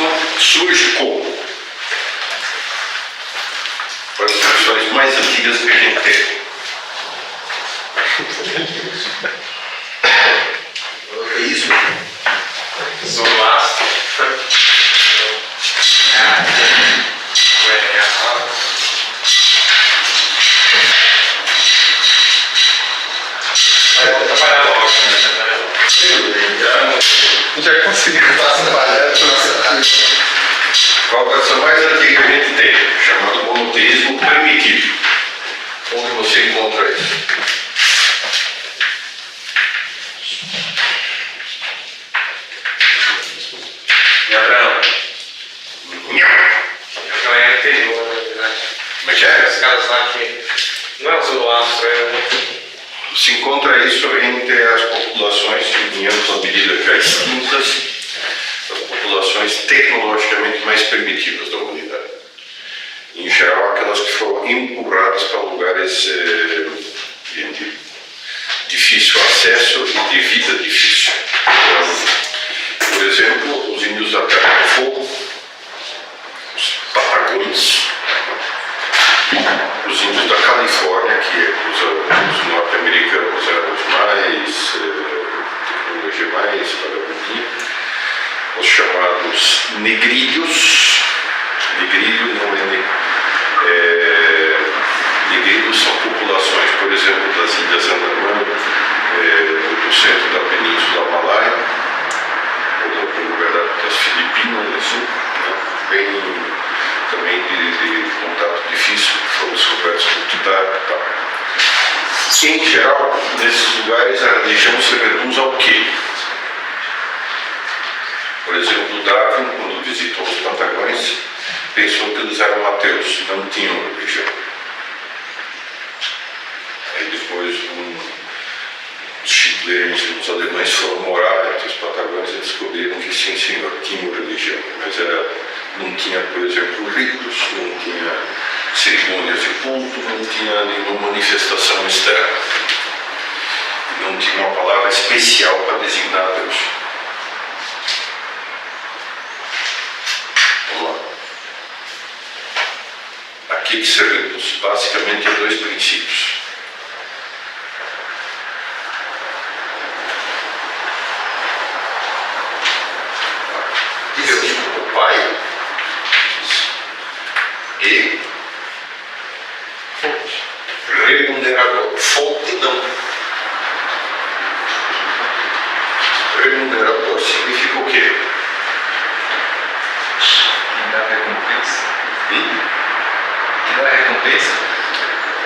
cristianismo surge como? Para as versões mais antigas que a gente tem. Monoteísmo. Zoroastro. Já consigo. Qual a versão mais antiga que a gente tem? Chamado monoteísmo primitivo. Onde você encontra isso? Em Abraão. Não. Não é anterior, na verdade. Como é que é? Os caras lá que. Não é o Zoroastro, Se encontra isso entre as populações, em ampla medida já extintas, as populações tecnologicamente mais primitivas da humanidade. Em geral, aquelas que foram empurradas para lugares de difícil acesso e de vida difícil. Então, por exemplo, os índios da Terra do Fogo, os Patagões, os índios da Califórnia, que os norte-americanos eram os mais, tecnologia mais vagabundinha, os chamados negrilhos. Negrilho não negrilhos são populações, por exemplo, das Ilhas Andaman, do centro da Península Malaia, ou no lugar das Filipinas, assim, né? Bem também de contato difícil, foram descobertos no Tibete e tal. Em geral, nesses lugares a religião se reduz ao quê? Por exemplo, Darwin, quando visitou os Patagões, pensou que eles eram ateus, não tinham religião. Aí depois os chilenos e os alemães foram morar entre os Patagões e descobriram que sim, senhor, tinham religião, mas não tinha, por exemplo, ritos, não tinha cerimônias de culto, não tinha nenhuma manifestação externa. Não tinha uma palavra especial para designar Deus. Vamos lá. Aqui que se reduz basicamente a dois princípios. Deus, o Pai, e remunerador. Fonte não. Remunerador significa o quê? Quem dá recompensa? Que dá recompensa?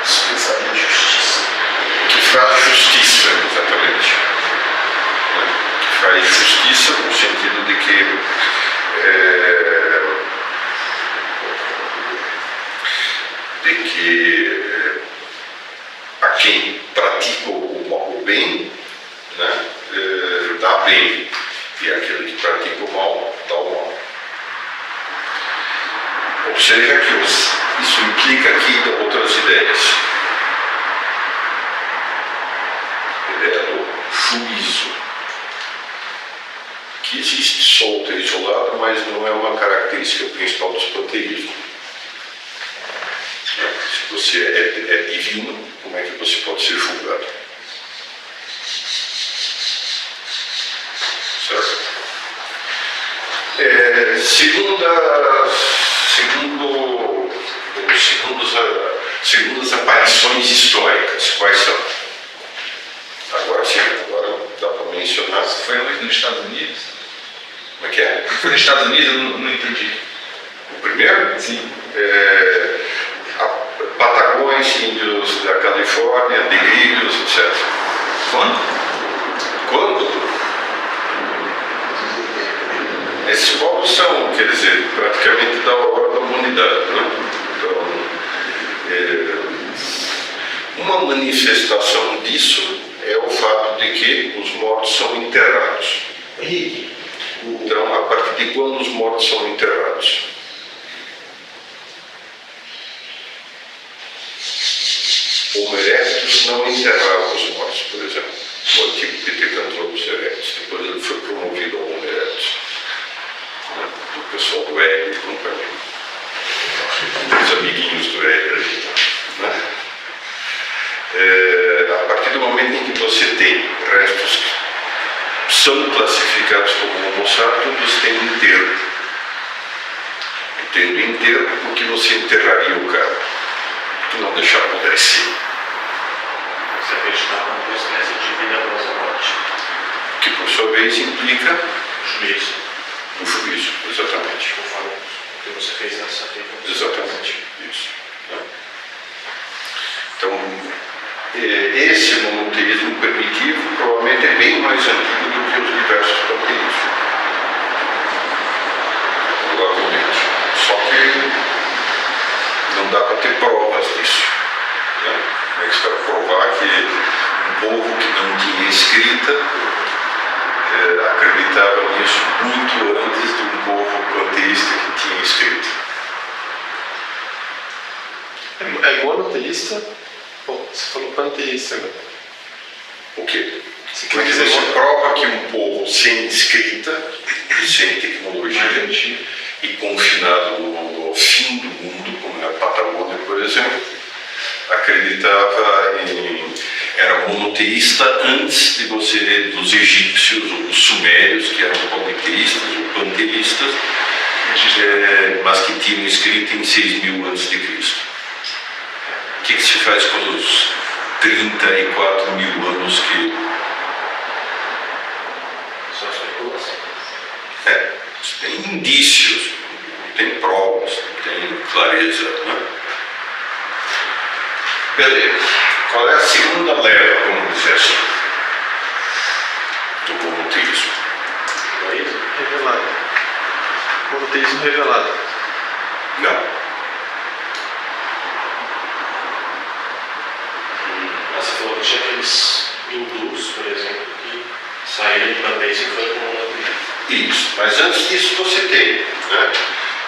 Dispensador de justiça. Que faz justiça, exatamente. Que faz justiça no sentido de que a quem pratica o bem, né, dá bem, e aquele que pratica o mal, dá o mal. Ou seja, que isso implica aqui outras ideias. A ideia do juízo, que existe solta e isolada, mas não é uma característica principal do panteísmo. Se você é divino, como é que você pode ser julgado? Certo? Segundo as aparições históricas, quais são? Agora sim, agora dá para mencionar. Foi onde? Nos Estados Unidos? Como é que é? Foi nos Estados Unidos? Eu não entendi. O primeiro? Sim. Patagões, índios da Califórnia, negrilhos, etc. Quando? Esses povos são, quer dizer, praticamente da aurora da humanidade, né? Então, uma manifestação disso é o fato de que os mortos são enterrados. Então, a partir de quando os mortos são enterrados? Homo erectus não enterrava os mortos, por exemplo. O antigo Pithecanthropus erectus. Depois ele foi promovido ao Homo erectus. Do pessoal do Hélio e companhia, os amiguinhos do Hélio ali, né? A partir do momento em que você tem restos que são classificados como Homo sapiens, você tem um enterro. Tendo enterro, porque você enterraria o cara? Tu não deixar apodrecer. Você acreditava numa espécie de vida após a morte. Que por sua vez implica Juízo. um juízo, exatamente. Conforme o que você fez nessa vida. Exatamente, isso. Né? Então, esse monoteísmo primitivo provavelmente é bem mais antigo do que os diversos panteísmos. Provavelmente. Só que não dá para ter provas disso. Né? Como é que você vai provar que um povo que não tinha escrita acreditava nisso muito antes de um povo panteísta que tinha escrita? É monoteísta? Bom, você falou panteísta agora. O quê? Você Como é quer que dizer você prova que um povo sem escrita, sem tecnologia e confinado ao fim do mundo, como é a Patagônia, por exemplo, acreditava era monoteísta antes de você, dos egípcios ou dos sumérios, que eram politeístas ou panteístas, mas que tinham escrito em 6.000 a.C. O que se faz com os 34 mil anos que... Só especulação. Tem indícios, não tem provas, não tem clareza, né? Beleza. Qual é a segunda leva, vamos dizer assim, do monoteísmo? Juízo? revelado? Monoteísmo revelado. Não. Você falou que tinha aqueles hindus, por exemplo, que saíram do panteísmo e foram para o monoteísmo. Isso, mas antes disso você tem, né?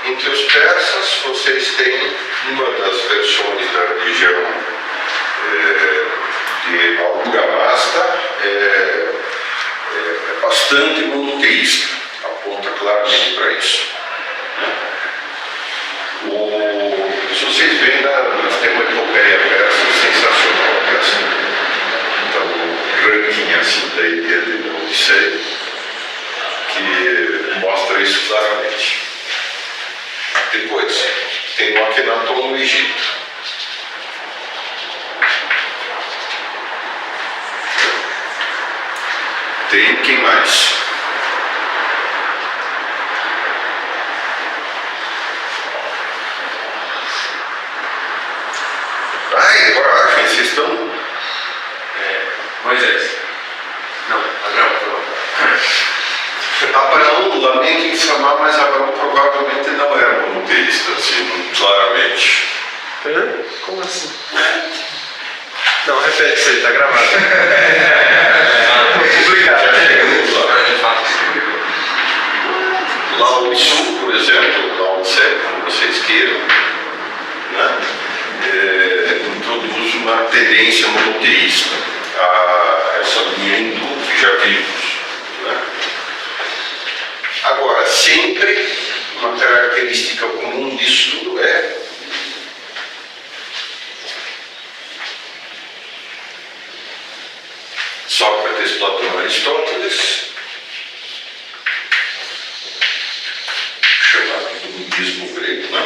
Entre os persas vocês têm uma das versões da religião de Ahura Mazda, é bastante monoteísta, aponta claramente para isso. Se vocês veem, nós temos uma epopeia persa sensacional, essa. Então, um ranking assim da Ilíada e da Odisseia, que mostra isso claramente. Depois, tem o Akhenaton no Egito. Tem quem mais? Ai, coragem, vocês estão... Moisés. Não, Abraão. Abraão, lamento infamar, mas Abraão provavelmente não era monoteísta, assim, claramente. Hã? Como assim? Não, repete isso aí, tá gravado. Já chegamos lá. De fato, Lao Tzu, por exemplo, Lao Tse, como vocês queiram, né? Introduz uma tendência monoteísta a essa linha hindu que já vimos, né? Agora, sempre uma característica comum disso tudo é Sócrates, Platão, Aristóteles, chamado do budismo grego, né?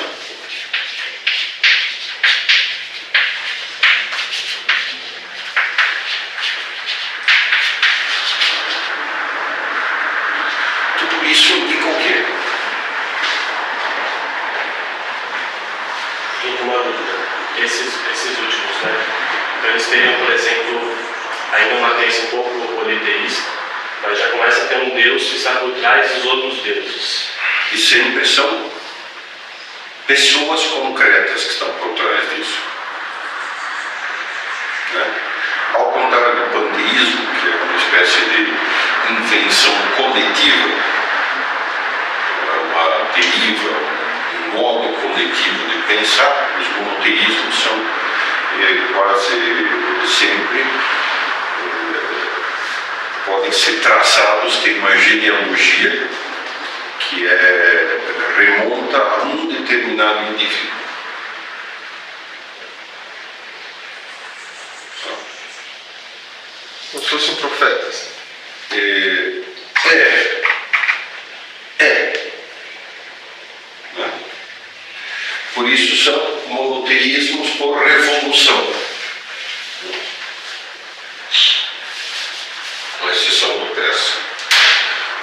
Tudo isso indica o quê? e uma dúvida. Esses últimos, né? Então eles teriam, por exemplo, ainda uma crença um pouco politeísta, mas já começa a ter um Deus que está por trás dos outros deuses. E sempre são pessoas concretas que estão por trás disso. Né? Ao contrário do panteísmo, que é uma espécie de invenção coletiva, uma deriva, um modo coletivo de pensar, os monoteísmos são quase sempre podem ser traçados, tem uma genealogia que é remonta a um determinado indivíduo. Como se fosse um profeta. Assim. Né? Por isso são monoteísmos por revolução. Com exceção do persa.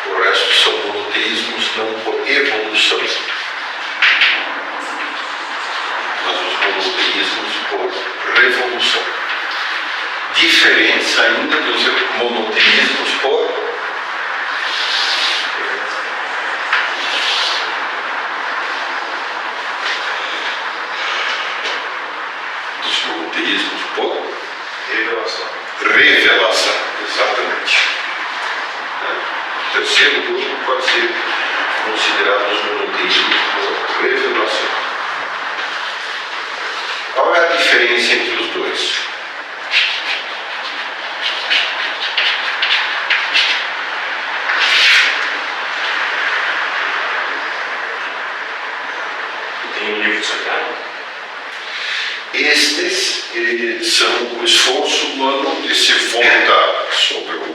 O resto são monoteísmos não por evolução, mas os monoteísmos por revolução. Diferença ainda dos monoteísmos por revelação, exatamente. O terceiro grupo pode ser considerado os monoteísmos por revelação. Qual é a diferença entre os dois? Tem um livro sagrado? Estes são o esforço humano de se voltar sobre o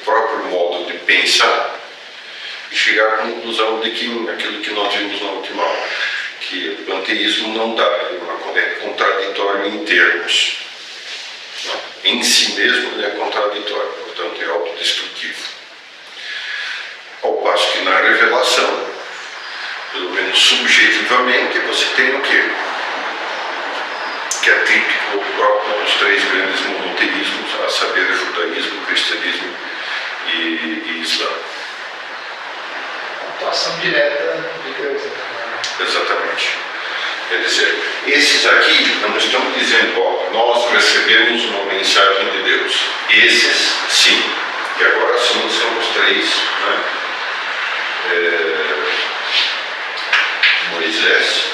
próprio modo de pensar e chegar à conclusão de que aquilo que nós vimos na última aula, que o panteísmo não dá, é contraditório em termos. Em si mesmo ele é contraditório, portanto é autodestrutivo. Ao passo que na revelação, pelo menos subjetivamente, você tem o quê? Que é típico próprio dos três grandes monoteísmos, a saber, judaísmo, cristianismo e islã. Atuação direta de Deus. Exatamente. Quer dizer, esses aqui não estão dizendo, ó, nós recebemos uma mensagem de Deus. Esses, sim. E agora sim são os três, né? Moisés,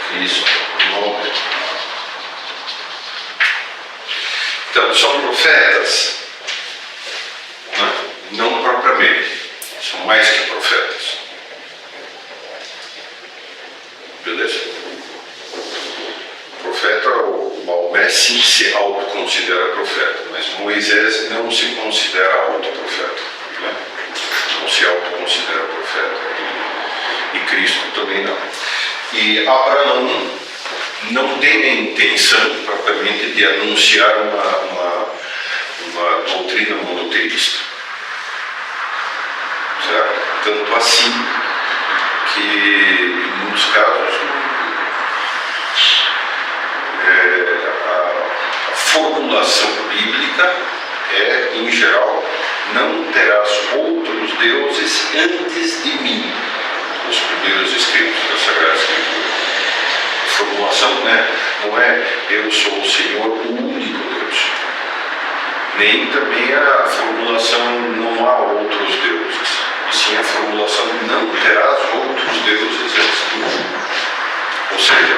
Cristo, nome. Então, são profetas, né? Não propriamente, são mais que profetas. Beleza? Profeta, o Maomé sim se autoconsidera profeta, mas Moisés não se considera autoprofeta, né? Não se autoconsidera profeta. E Cristo também não. E Abraão não tem a intenção propriamente de anunciar uma doutrina monoteísta. Certo? Tanto assim que, em muitos casos, a formulação bíblica é, em geral, não terás outros deuses antes de mim. Os primeiros escritos da Sagrada Escritura. A formulação, né, não é eu sou o Senhor, o único Deus. Nem também a formulação não há outros deuses. E sim a formulação não terás outros deuses antes de mim. Ou seja,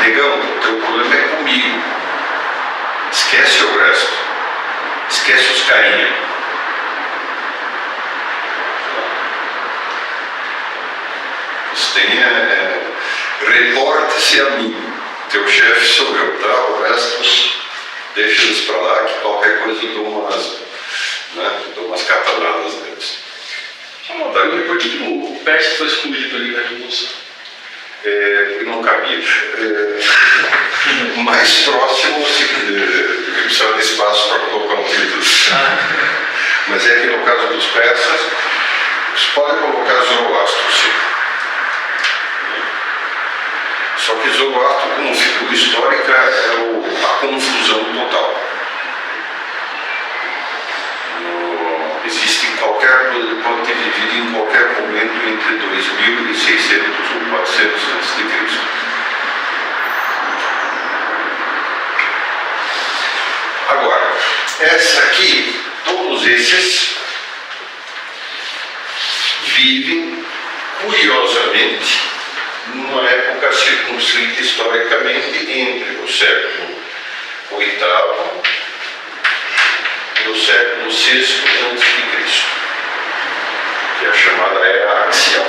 negão, o teu problema é comigo. Esquece o resto. Esquece os carinha. Reporte-se a mim, teu chefe sou eu, tá? O resto deixa eles para lá, que qualquer coisa eu dou umas cataladas neles. Por que o Persa foi excluído ali da revolução? Porque não cabia. O mais próximo, eu precisava de espaço para colocar um título. Mas é que no caso dos persas, você pode colocar Zoroastro, sim. Só que Zoroastro, como figura histórica, é a confusão total. Existe pode ter vivido em qualquer momento entre 2600 ou 400 a.C. Agora, essa aqui, todos esses vivem, curiosamente, numa época circunscrita historicamente entre o século VIII e o século VI a.C. que é a chamada era axial.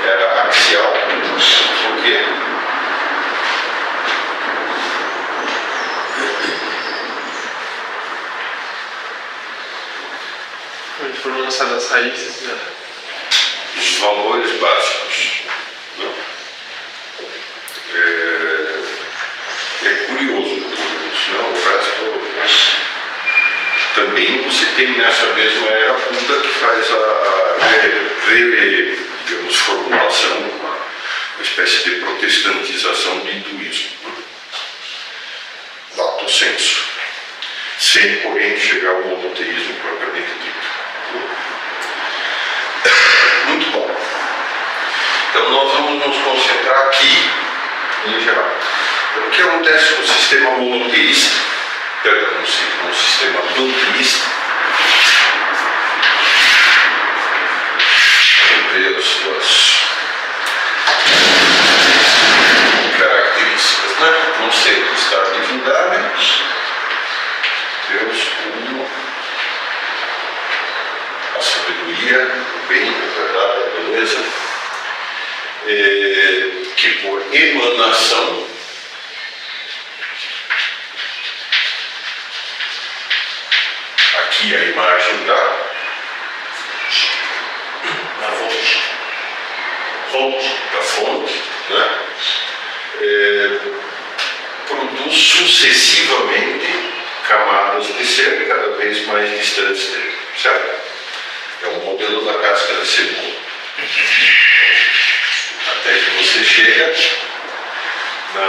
Era axial, por quê? Onde foram lançadas as raízes, né? Os valores básicos. Né? É curioso isso, não? O resto também você tem nessa mesma era Buda que faz digamos, formulação, uma espécie de protestantização do hinduísmo. Né? Lato sensu. Sem, porém, chegar ao monoteísmo propriamente dito. Muito bom. Então nós vamos nos concentrar aqui, em geral. O que acontece no sistema monoteísta, perdão, no sistema panteísta, entre as suas características, né? No centro está a divindade, Deus, o uno, a sabedoria, o bem, a verdade, a beleza, que por emanação aqui a imagem da fonte, né? Produz sucessivamente camadas de ser cada vez mais distantes dele, certo? É o modelo da casca de cebola. Até que você chega na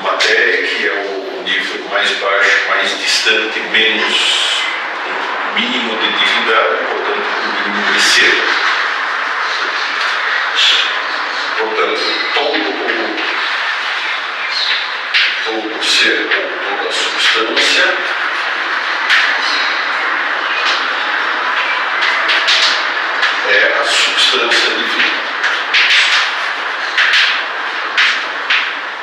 matéria, que é o nível mais baixo, mais distante, menos mínimo de divindade, portanto, o mínimo de ser. Portanto, todo o ser, toda a substância, é a substância divina.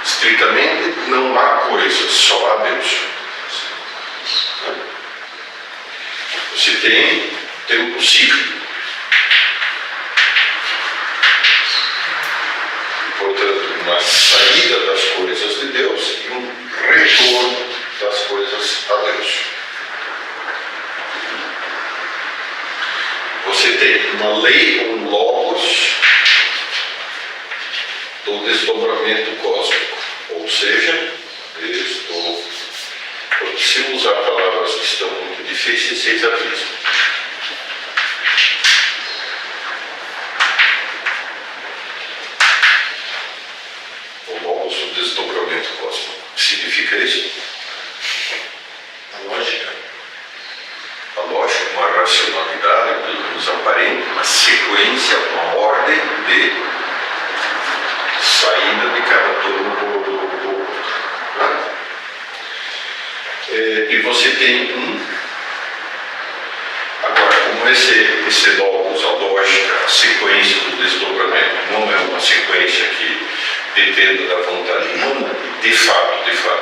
Estritamente, não há coisas, só há Deus. Você tem tempo cíclico. Portanto, uma saída das coisas de Deus e um retorno das coisas a Deus. Você tem uma lei, um logos do desdobramento cósmico. Ou seja, se usar palavras que estão muito difíceis, vocês avisam. O logos do desdobramento cósmico. O que significa isso? A lógica. A lógica, uma racionalidade, pelo menos aparente, uma sequência, uma ordem de saída de cada turno do outro. Né? E você tem agora, como esse logos, a lógica, a sequência do desdobramento não é uma sequência que dependa da vontade humana, de fato,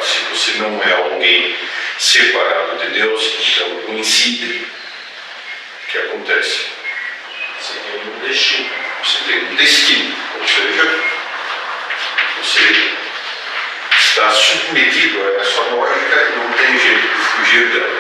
se você não é alguém separado de Deus, então coincide. O que acontece? Você tem um destino. Você tem um destino, ou seja, você está submetido a essa lógica e não tem jeito de fugir dela.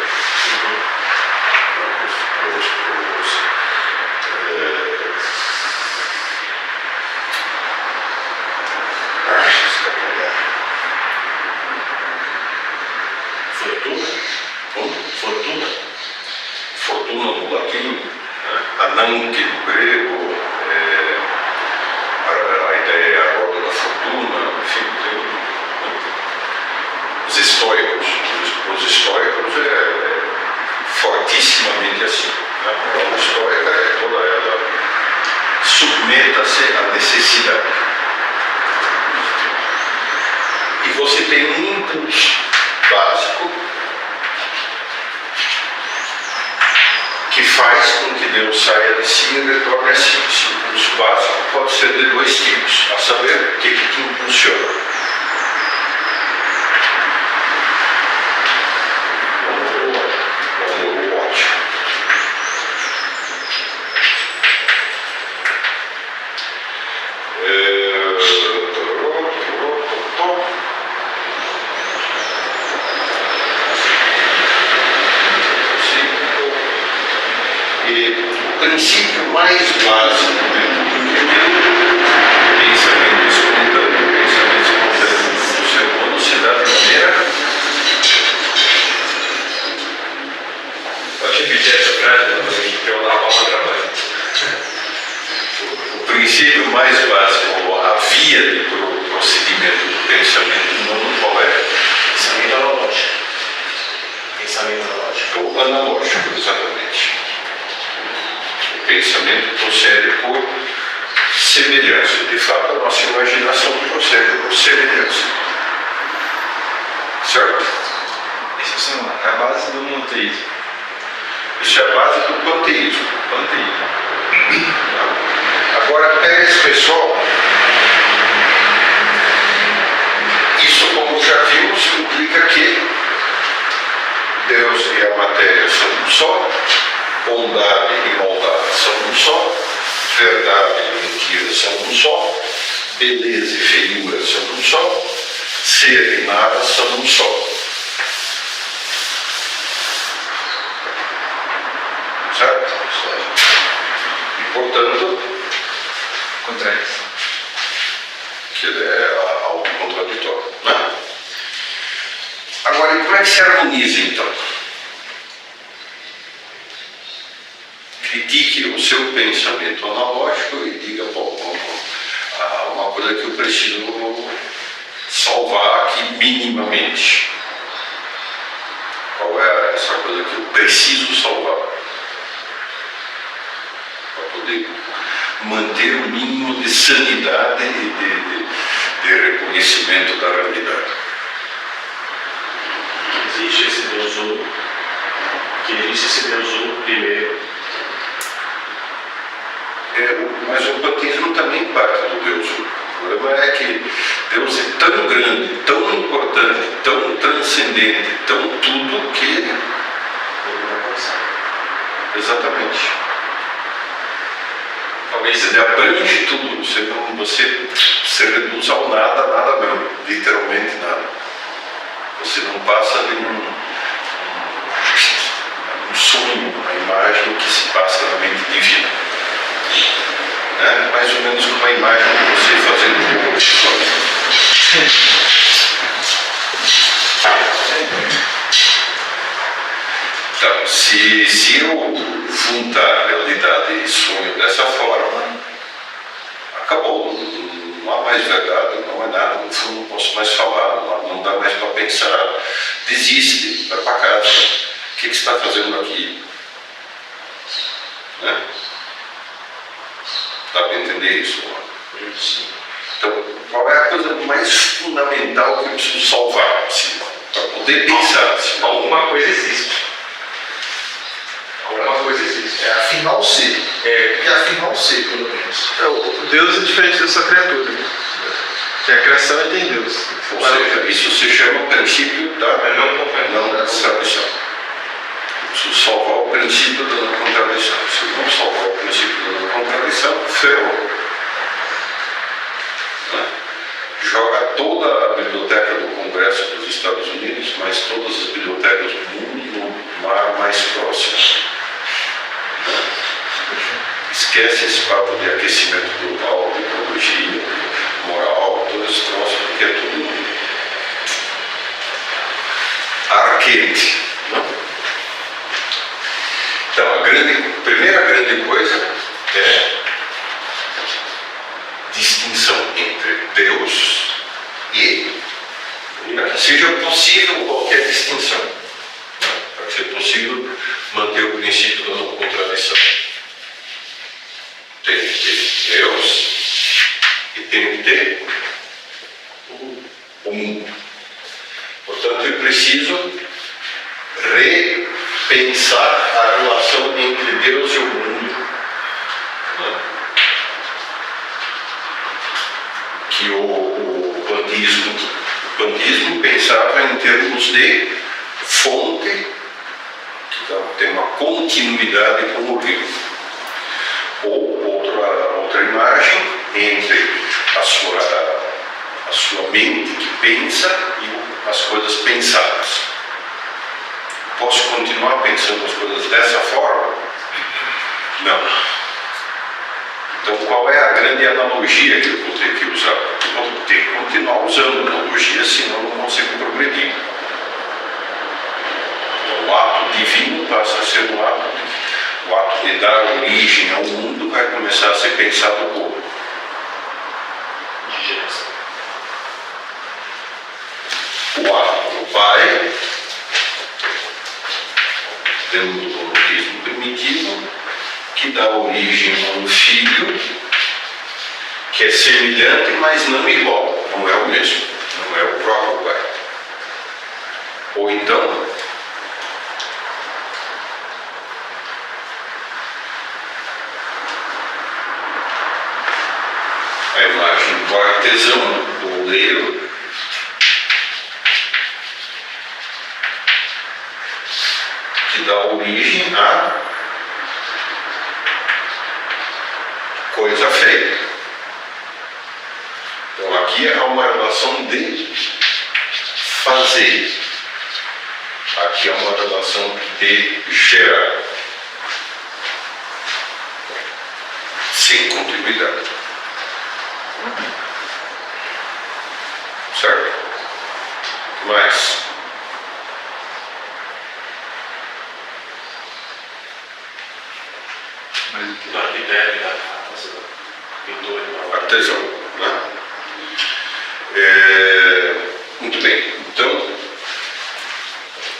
Fortuna no latim, né? Ananke no grego, a ideia é a roda da fortuna, enfim, os estoicos é fortissimamente assim. Né? A moral estoica é toda ela submeta-se à necessidade. E você tem um impulso básico que faz com que Deus saia de si e retorne a si. Esse impulso básico pode ser de dois tipos, a saber, o que te impulsiona. O amor ótimo. princípio mais básico, né? Pensamento espontâneo do ser humano se dá de maneira. Pode repetir essa frase novamente, porque eu dava uma trabalho. O princípio mais básico, a via de procedimento do pensamento humano, qual é? Pensamento analógico. Pensamento analógico. O analógico, exatamente. O pensamento procede por semelhança. De fato, a nossa imaginação procede por semelhança. Certo? Isso é a base do monoteísmo. Isso é a base do panteísmo. Panteísmo. Agora, pega esse pessoal. Isso, como já vimos, implica que Deus e a matéria são um só, bondade e maldade são um só, verdade e mentira são um só, beleza e feiura são um só, ser e nada são um só. Certo? E, portanto, Contradição. que é algo contraditório, né? Agora, e como é que se harmoniza, então? Critique o seu pensamento analógico e diga, bom, há uma coisa que eu preciso salvar aqui minimamente. Qual é essa coisa que eu preciso salvar? Para poder manter o mínimo de sanidade e de reconhecimento da realidade. Existe esse Deus uno, que existe esse Deus uno primeiro. Mas o panteísmo também parte do Deus uno. O problema é que Deus é tão grande, tão importante, tão transcendente, tão tudo que Ele não alcançar. exatamente. Talvez ele abrange tudo, você se reduz ao nada, nada mesmo, literalmente nada. Você não passa de um sonho, uma imagem que se passa na mente divina. Mais ou menos como a imagem de você fazendo um pouco de coisa. Então, se eu juntar realidade e sonho dessa forma, acabou. Não há mais verdade, não é nada. No fundo, não posso mais falar, não dá mais para pensar. Desiste, vai para casa. O que você está fazendo aqui? Né? Dá para entender isso? Então, qual é a coisa mais fundamental que eu preciso salvar? Para poder pensar. Alguma coisa existe. Alguma coisa existe. É afirmar o ser. Tem que afirmar o ser, pelo menos. Deus é diferente da sua criatura, né? Tem a criação e tem Deus. Ou seja, isso se chama princípio da não contradição. Eu preciso salvar o princípio da não contradição. Se eu não salvar o princípio da não contradição, ferrou. Joga toda a biblioteca do Congresso dos Estados Unidos, mas todas as bibliotecas do mundo no mar mais próximo. Esquece esse papo de aquecimento global, de ecologia, moral, todo esse troço, porque é tudo ar quente. Não? Então, a primeira grande coisa é distinção entre Deus e para que seja possível qualquer distinção, para que seja possível manter o princípio da não contradição. Tem que ter Deus e tem que ter o mundo. Portanto, eu preciso repensar a relação entre Deus e o mundo. Que o panteísmo pensava em termos de fonte, que tem uma continuidade com o rio. Ou outra imagem entre a sua mente que pensa e as coisas pensadas. Posso continuar pensando as coisas dessa forma? Não. Então, qual é a grande analogia que eu vou ter que usar? Eu vou ter que continuar usando analogia, senão eu não consigo progredir. Então, o ato divino passa a ser um ato. O ato de dar origem ao mundo vai começar a ser pensado como? De geração. O ato do pai, dentro do monoteísmo primitivo, que dá origem a um filho que é semelhante, mas não igual, não é o mesmo, não é o próprio pai. Ou então, a imagem do artesão, do oleiro, que dá origem a coisa feita. Então aqui há uma relação de fazer. Aqui há uma relação de gerar. Sem continuidade. Certo? Mas Do arquiteto e da casa, do pintor e da artesão, né? Muito bem. Então,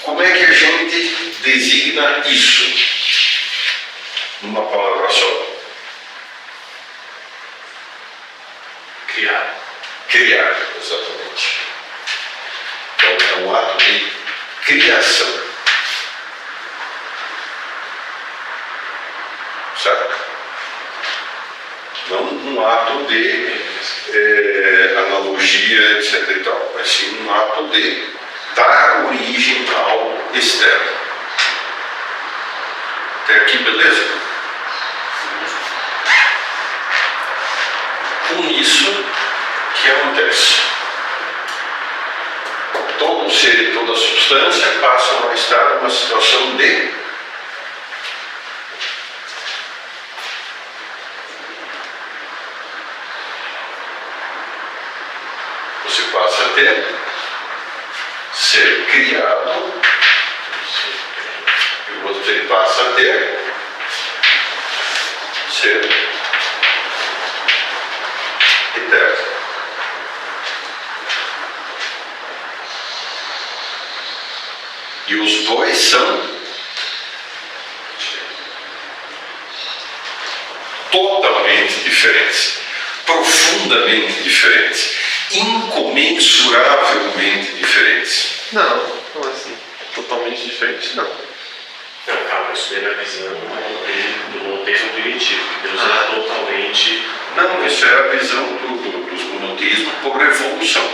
como é que a gente designa isso numa palavra só? criar. Criar, exatamente. Então, é um ato de criação. Certo? Não um ato de analogia, etc. e tal, mas sim um ato de dar origem a algo externo. Até aqui, beleza? Com isso, o que acontece? Todo ser e toda substância passam a estar numa situação de você passa a ter ser criado e você passa a ter ser eterno. E os dois são totalmente diferentes, profundamente diferentes, incomensuravelmente diferentes. Não, como assim? Totalmente diferente? Não. Não, calma, isso daí é a visão do monoteísmo primitivo, que Deus é totalmente. Não, isso é a visão dos monoteísmos por evolução.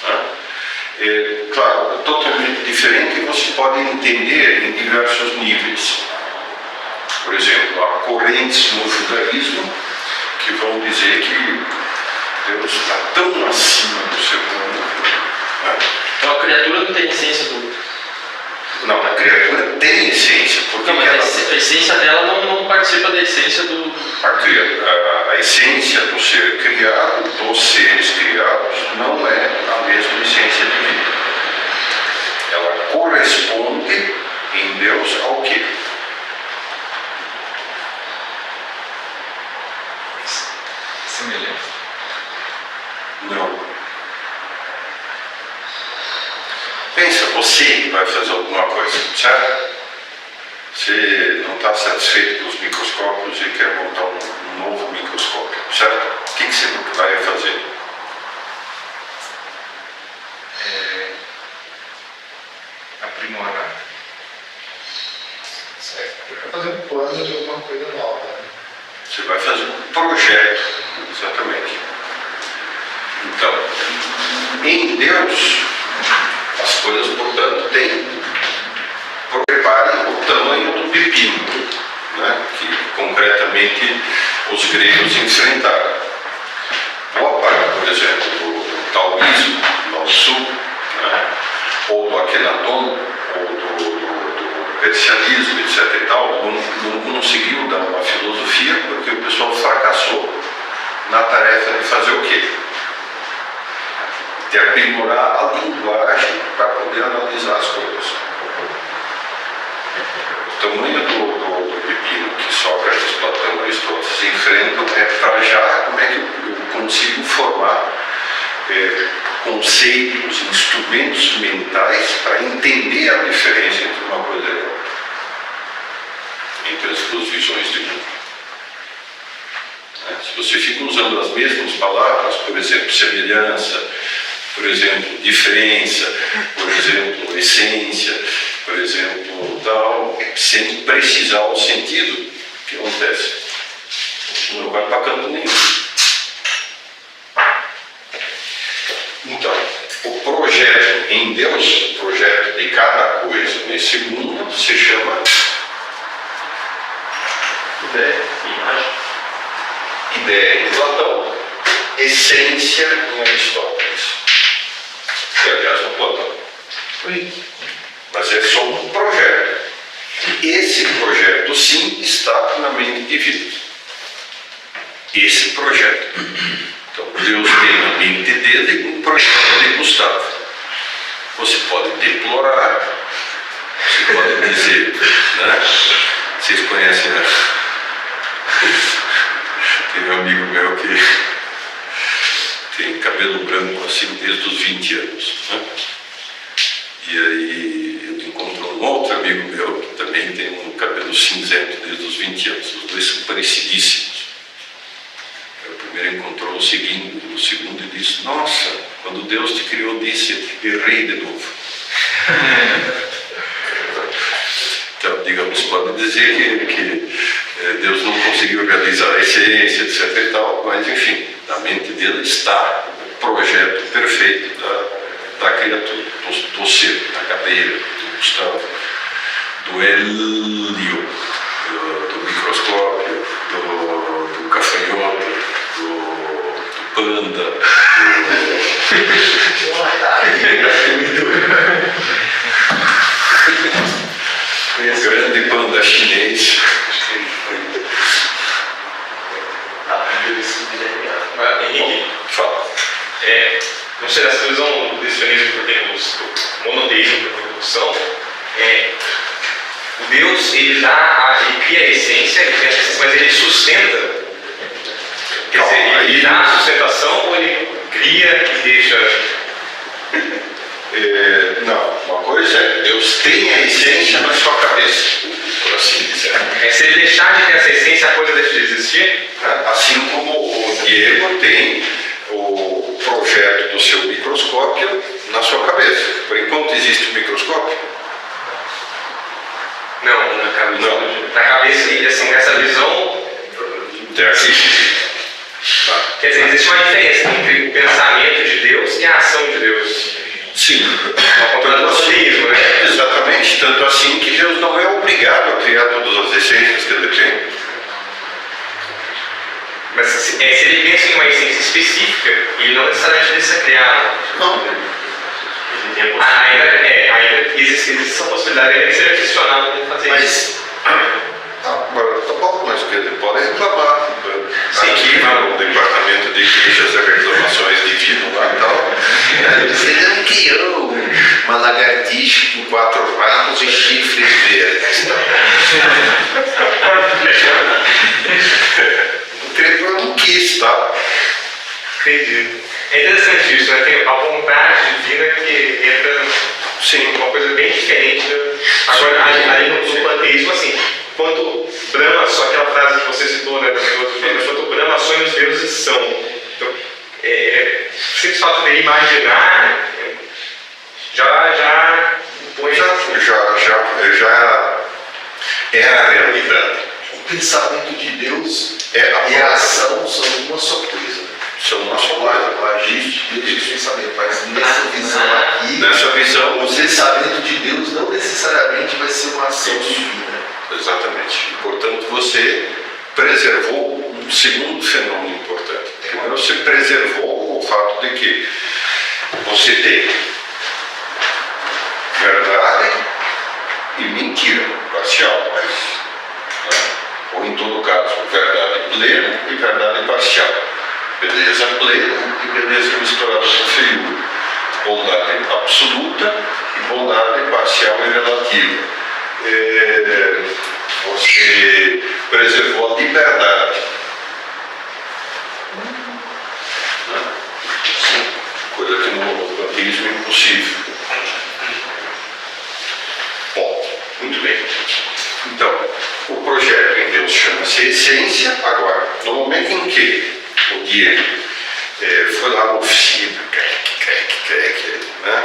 Né? Claro, é totalmente diferente e você pode entender em diversos níveis. Por exemplo, há correntes no judaísmo que vão dizer que Deus está tão acima do ser humano. Né? Então a criatura não tem essência do. Não, a criatura tem essência. Porque Não, mas a essência dela não participa da essência do. a essência do ser criado, dos seres criados, não é a mesma essência divina. Ela corresponde em Deus ao quê? Semelhança. Não. Pensa, você vai fazer alguma coisa, certo? Você não está satisfeito com os microscópios e quer montar um novo microscópio, certo? O que você vai fazer? Aprimorar. Para fazer um plano de alguma coisa nova. Né? Você vai fazer um projeto, exatamente. Então, em Deus, as coisas, portanto, têm, preparem o tamanho do pepino, né, que concretamente os gregos enfrentaram. Boa parte, por exemplo, do taoísmo, do Lao Tzu, né, ou do Akhenaton, ou do comercialismo, etc. e tal, não conseguiu dar uma filosofia porque o pessoal fracassou na tarefa de fazer o quê? De aprimorar a linguagem para poder analisar as coisas. O tamanho do pepino que Sócrates, Platão e Aristóteles enfrentam é para já como é que eu consigo formar conceitos, instrumentos mentais para entender a diferença entre uma coisa e outra, entre as duas visões de mundo. Se você fica usando as mesmas palavras, por exemplo, semelhança, por exemplo, diferença, por exemplo, essência, por exemplo, tal, sem precisar o sentido, o que acontece? Não vai para canto nenhum. Então, o projeto em Deus, o projeto de cada coisa nesse mundo, se chama Ideia, imagem. ideia em Platão, essência em Aristóteles. Que aliás é Platão. Mas é só um projeto. E esse projeto, sim, está na mente divina. Esse projeto. Então, Deus tem na mente dele um projeto de Gustavo. Você pode deplorar, você pode dizer, né? Vocês conhecem, né? Tem um amigo meu que tem cabelo branco assim desde os 20 anos, né? E aí eu encontro um outro amigo meu que também tem um cabelo cinzento desde os 20 anos. Os dois são parecidíssimos. O primeiro encontrou o segundo e disse: nossa, quando Deus te criou, disse, errei de novo. Então, digamos, pode dizer que Deus não conseguiu realizar a essência, etc. e tal, mas enfim, na mente dele está o projeto perfeito da criatura, do ser, da cadeira, do Gustavo, do Hélio, do microscópio, do gafanhoto, do panda, do grande panda chinês. Henrique, Fala. não sei dessa visão do cristianismo que tem do monoteísmo para a evolução, o Deus ele cria a essência, mas ele sustenta. Quer dizer, ele dá a sustentação ou ele cria e deixa? Não, uma coisa é Deus tem a essência na sua cabeça, por assim dizer. Se ele deixar de ter essa essência, a coisa deixa de existir? Assim como o Diego tem o projeto do seu microscópio na sua cabeça. Por enquanto existe o microscópio? Não, na cabeça. Não. Na cabeça, e assim, nessa visão, quer dizer, existe uma diferença entre o pensamento de Deus e a ação de Deus. Sim. Ao contrário do monoteísmo, né? Exatamente. Tanto assim que Deus não é obrigado a criar todas as essências que ele tem. Mas se ele pensa em uma essência específica, ele não necessariamente precisa criar. Não. Ainda existe essa possibilidade, ele seja questionado de fazer isso. Agora, tá bom, mas ele pode reclamar. Sim. Aqui no departamento de queixas e reclamações divino lá e tal. Você não criou uma lagartixa com 4 ramos e chifres verdes. O criador não quis, tá? Entendi. É interessante isso, né? Tem a vontade divina que entra Sim. uma coisa bem diferente. Agora, ali no panteísmo, assim, quando Brahma, só aquela frase que você citou, né, quando Brahma sonha os deuses são. Então, simples fato de imaginar já põe. Já é a realidade. O pensamento de Deus É a e a ação são uma só coisa. São nosso O agir de Deus e o pensamento. Mas nessa visão aqui, Nessa visão, o pensamento de Deus não necessariamente vai ser uma ação divina. exatamente. Portanto, você preservou um segundo fenômeno importante. Primeiro, você preservou o fato de que você tem verdade e mentira parcial, mas, né? Ou em todo caso, verdade plena e verdade parcial. Beleza plena e beleza misturada com feiura. Bondade absoluta e bondade parcial e relativa. Você preservou a liberdade. Né? Coisa que no panteísmo é impossível. Bom, muito bem. Então, o projeto em Deus chama-se essência. Agora, no momento em que o Diego foi lá na oficina, né?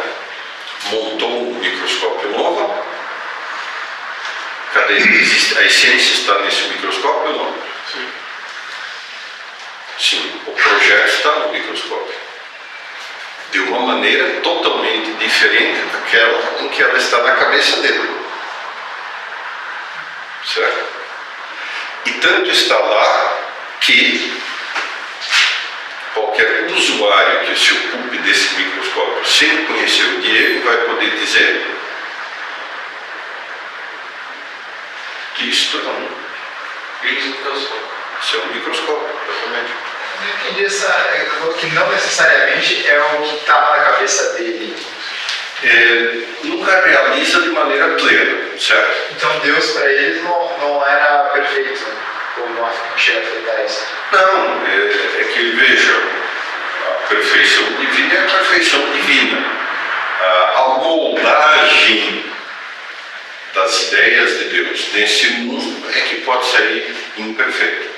Montou um microscópio novo. Cadê? A essência está nesse microscópio ou não? Sim. Sim, o projeto está no microscópio. De uma maneira totalmente diferente daquela em que ela está na cabeça dele. Certo? E tanto está lá que qualquer usuário que se ocupe desse microscópio sem conhecer o Diego vai poder dizer que isto é um microscópio, exatamente. Eu entendi que não necessariamente é o que estava na cabeça dele. Nunca realiza de maneira plena, certo? Então Deus para eles não era perfeito, né? Ou não chega a afetar isso. Não, é que veja, a perfeição divina é a perfeição divina. A moldagem das ideias de Deus nesse mundo é que pode sair imperfeito.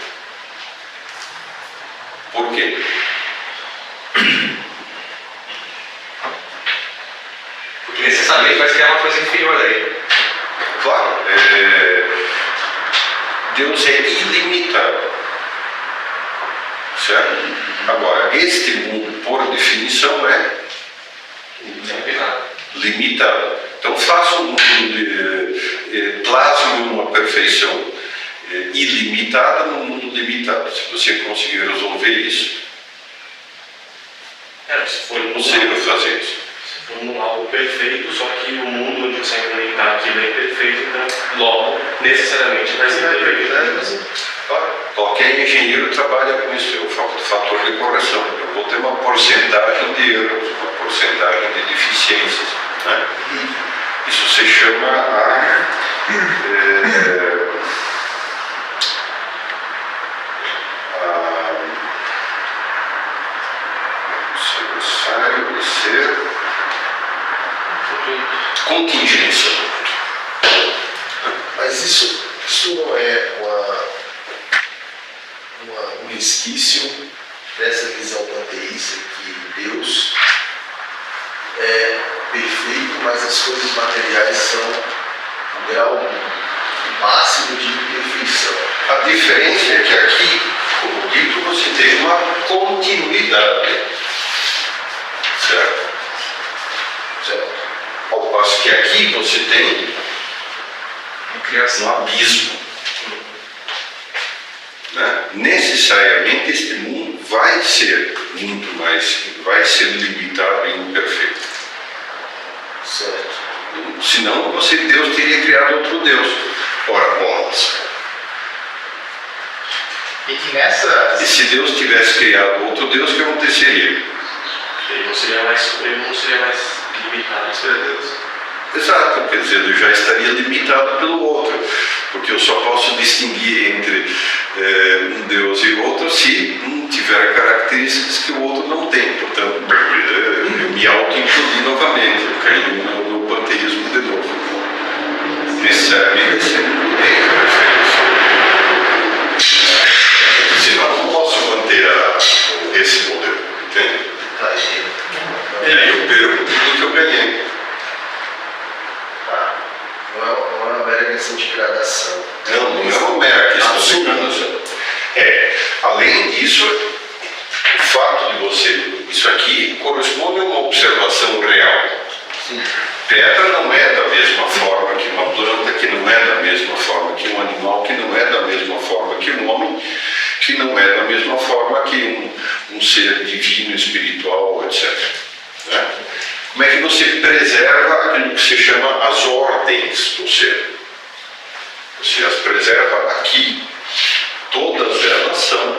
Por quê? Porque necessariamente vai criar uma coisa inferior a ele. Claro, Deus é ilimitado. Certo? Agora, este mundo, por definição, é limitado. Então, faça um mundo, plasme uma perfeição ilimitada num mundo limitado. Se você conseguir resolver isso, Se for é possível fazer isso. algo perfeito, só que o mundo onde você implementar aquilo é perfeito, então logo, necessariamente, vai ser perfeito. Qualquer engenheiro trabalha com isso, é o fator de correção. Eu vou ter uma porcentagem de erros, uma porcentagem de deficiências. Né? Isso se chama necessário de ser contingência. Mas isso não é um resquício dessa visão panteísta que Deus é perfeito, mas as coisas materiais são o grau máximo de imperfeição. A diferença é que aqui, como dito, você tem uma continuidade. Certo? Ao passo que aqui você tem um abismo. Né? Necessariamente este mundo vai ser muito mais, vai ser limitado e imperfeito. Certo. Senão Deus teria criado outro Deus. Ora, bolas. E que nessa. E se Deus tivesse criado outro Deus, o que aconteceria? Ele não seria mais supremo, não seria mais limitado a Deus. Exato, quer dizer, eu já estaria limitado pelo outro, porque eu só posso distinguir entre um Deus e outro se um tiver características que o outro não tem. Portanto, eu me auto-includi novamente, eu caí no panteísmo de novo. Necessariamente, não tem referência. Senão eu não posso manter esse modelo, entende? E aí eu perco tudo que eu ganhei. Não é uma mera questão de gradação. Não é uma mera questão de gradação. Além disso, o fato de você... Isso aqui corresponde a uma observação real. Sim. Pedra não é da mesma forma que uma planta, que não é da mesma forma que um animal, que não é da mesma forma que um homem, que não é da mesma forma que um ser divino, espiritual, etc. Né? Como é que você preserva aquilo que se chama as ordens do ser? Você as preserva aqui. Todas elas são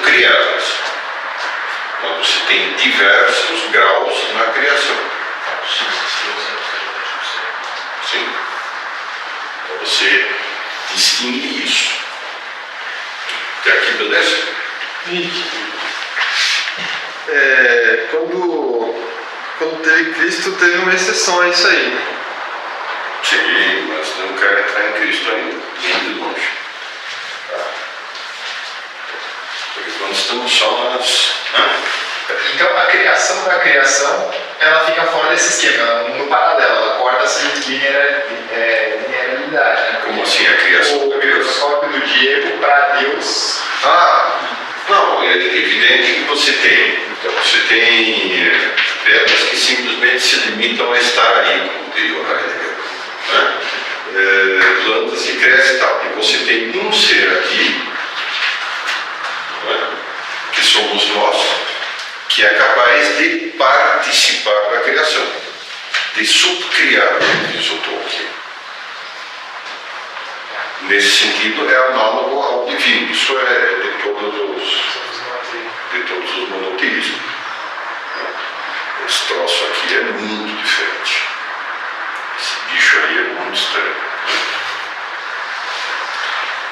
criadas. Mas você tem diversos graus na criação. Sim. Então você distingue isso. Até aqui, beleza? Quando teve Cristo, teve uma exceção a isso aí. Sim, mas não quero entrar em Cristo ainda, nem de longe. Tá? Porque quando estamos só nas... Então a criação da criação, ela fica fora desse esquema, no paralelo, ela corta essa linearidade, né? Como assim a criação da O criação? microscópio do Diego para Deus. Não, é evidente que você tem pedras que simplesmente se limitam a estar aí, como diria o Heidegger, né? Plantas que crescem e tal. E você tem um ser aqui, né, que somos nós, que é capaz de participar da criação, de subcriar, diz o Tolkien. Nesse sentido, é análogo ao divino. Isso é de todos os monoteísmos. Esse troço aqui é muito diferente. Esse bicho aí é muito estranho.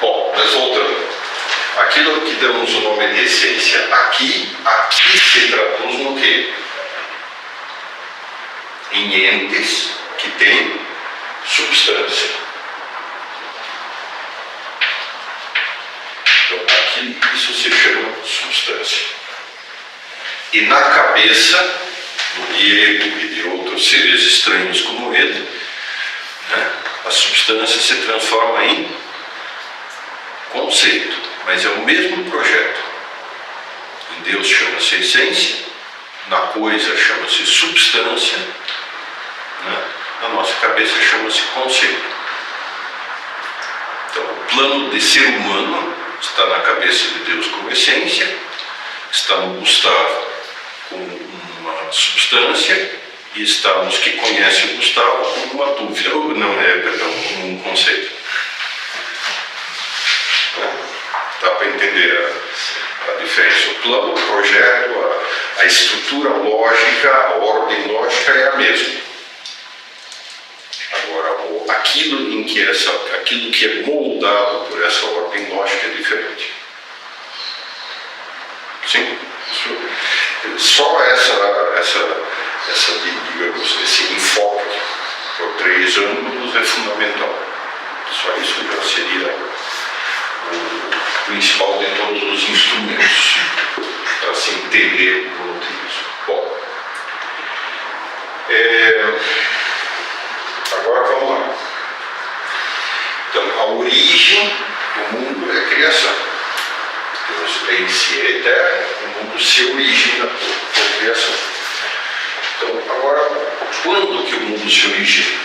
Bom, mas voltando. Aquilo que damos o nome de essência aqui se traduz no quê? Em entes que têm substância. Então, aqui isso se chama substância. E na cabeça do Diego e de outros seres estranhos como ele, né, a substância se transforma em conceito, mas é o mesmo projeto. Em Deus chama-se essência, na coisa chama-se substância, né, na nossa cabeça chama-se conceito. Então, o plano de ser humano está na cabeça de Deus como essência, está no Gustavo como uma substância e está nos que conhecem o Gustavo como uma dúvida, como um conceito. Dá para entender a diferença. O plano, o projeto, a estrutura lógica, a ordem lógica é a mesma. Agora, aquilo que é moldado por essa ordem lógica é diferente. Sim? Só digamos, esse enfoque por 3 ângulos é fundamental. Só isso já seria o principal de todos os instrumentos para se entender o monoteísmo. Bom, agora vamos lá. Então, a origem do mundo é a criação. Deus em si é eterno, o mundo se origina por criação. Então, agora, quando que o mundo se origina?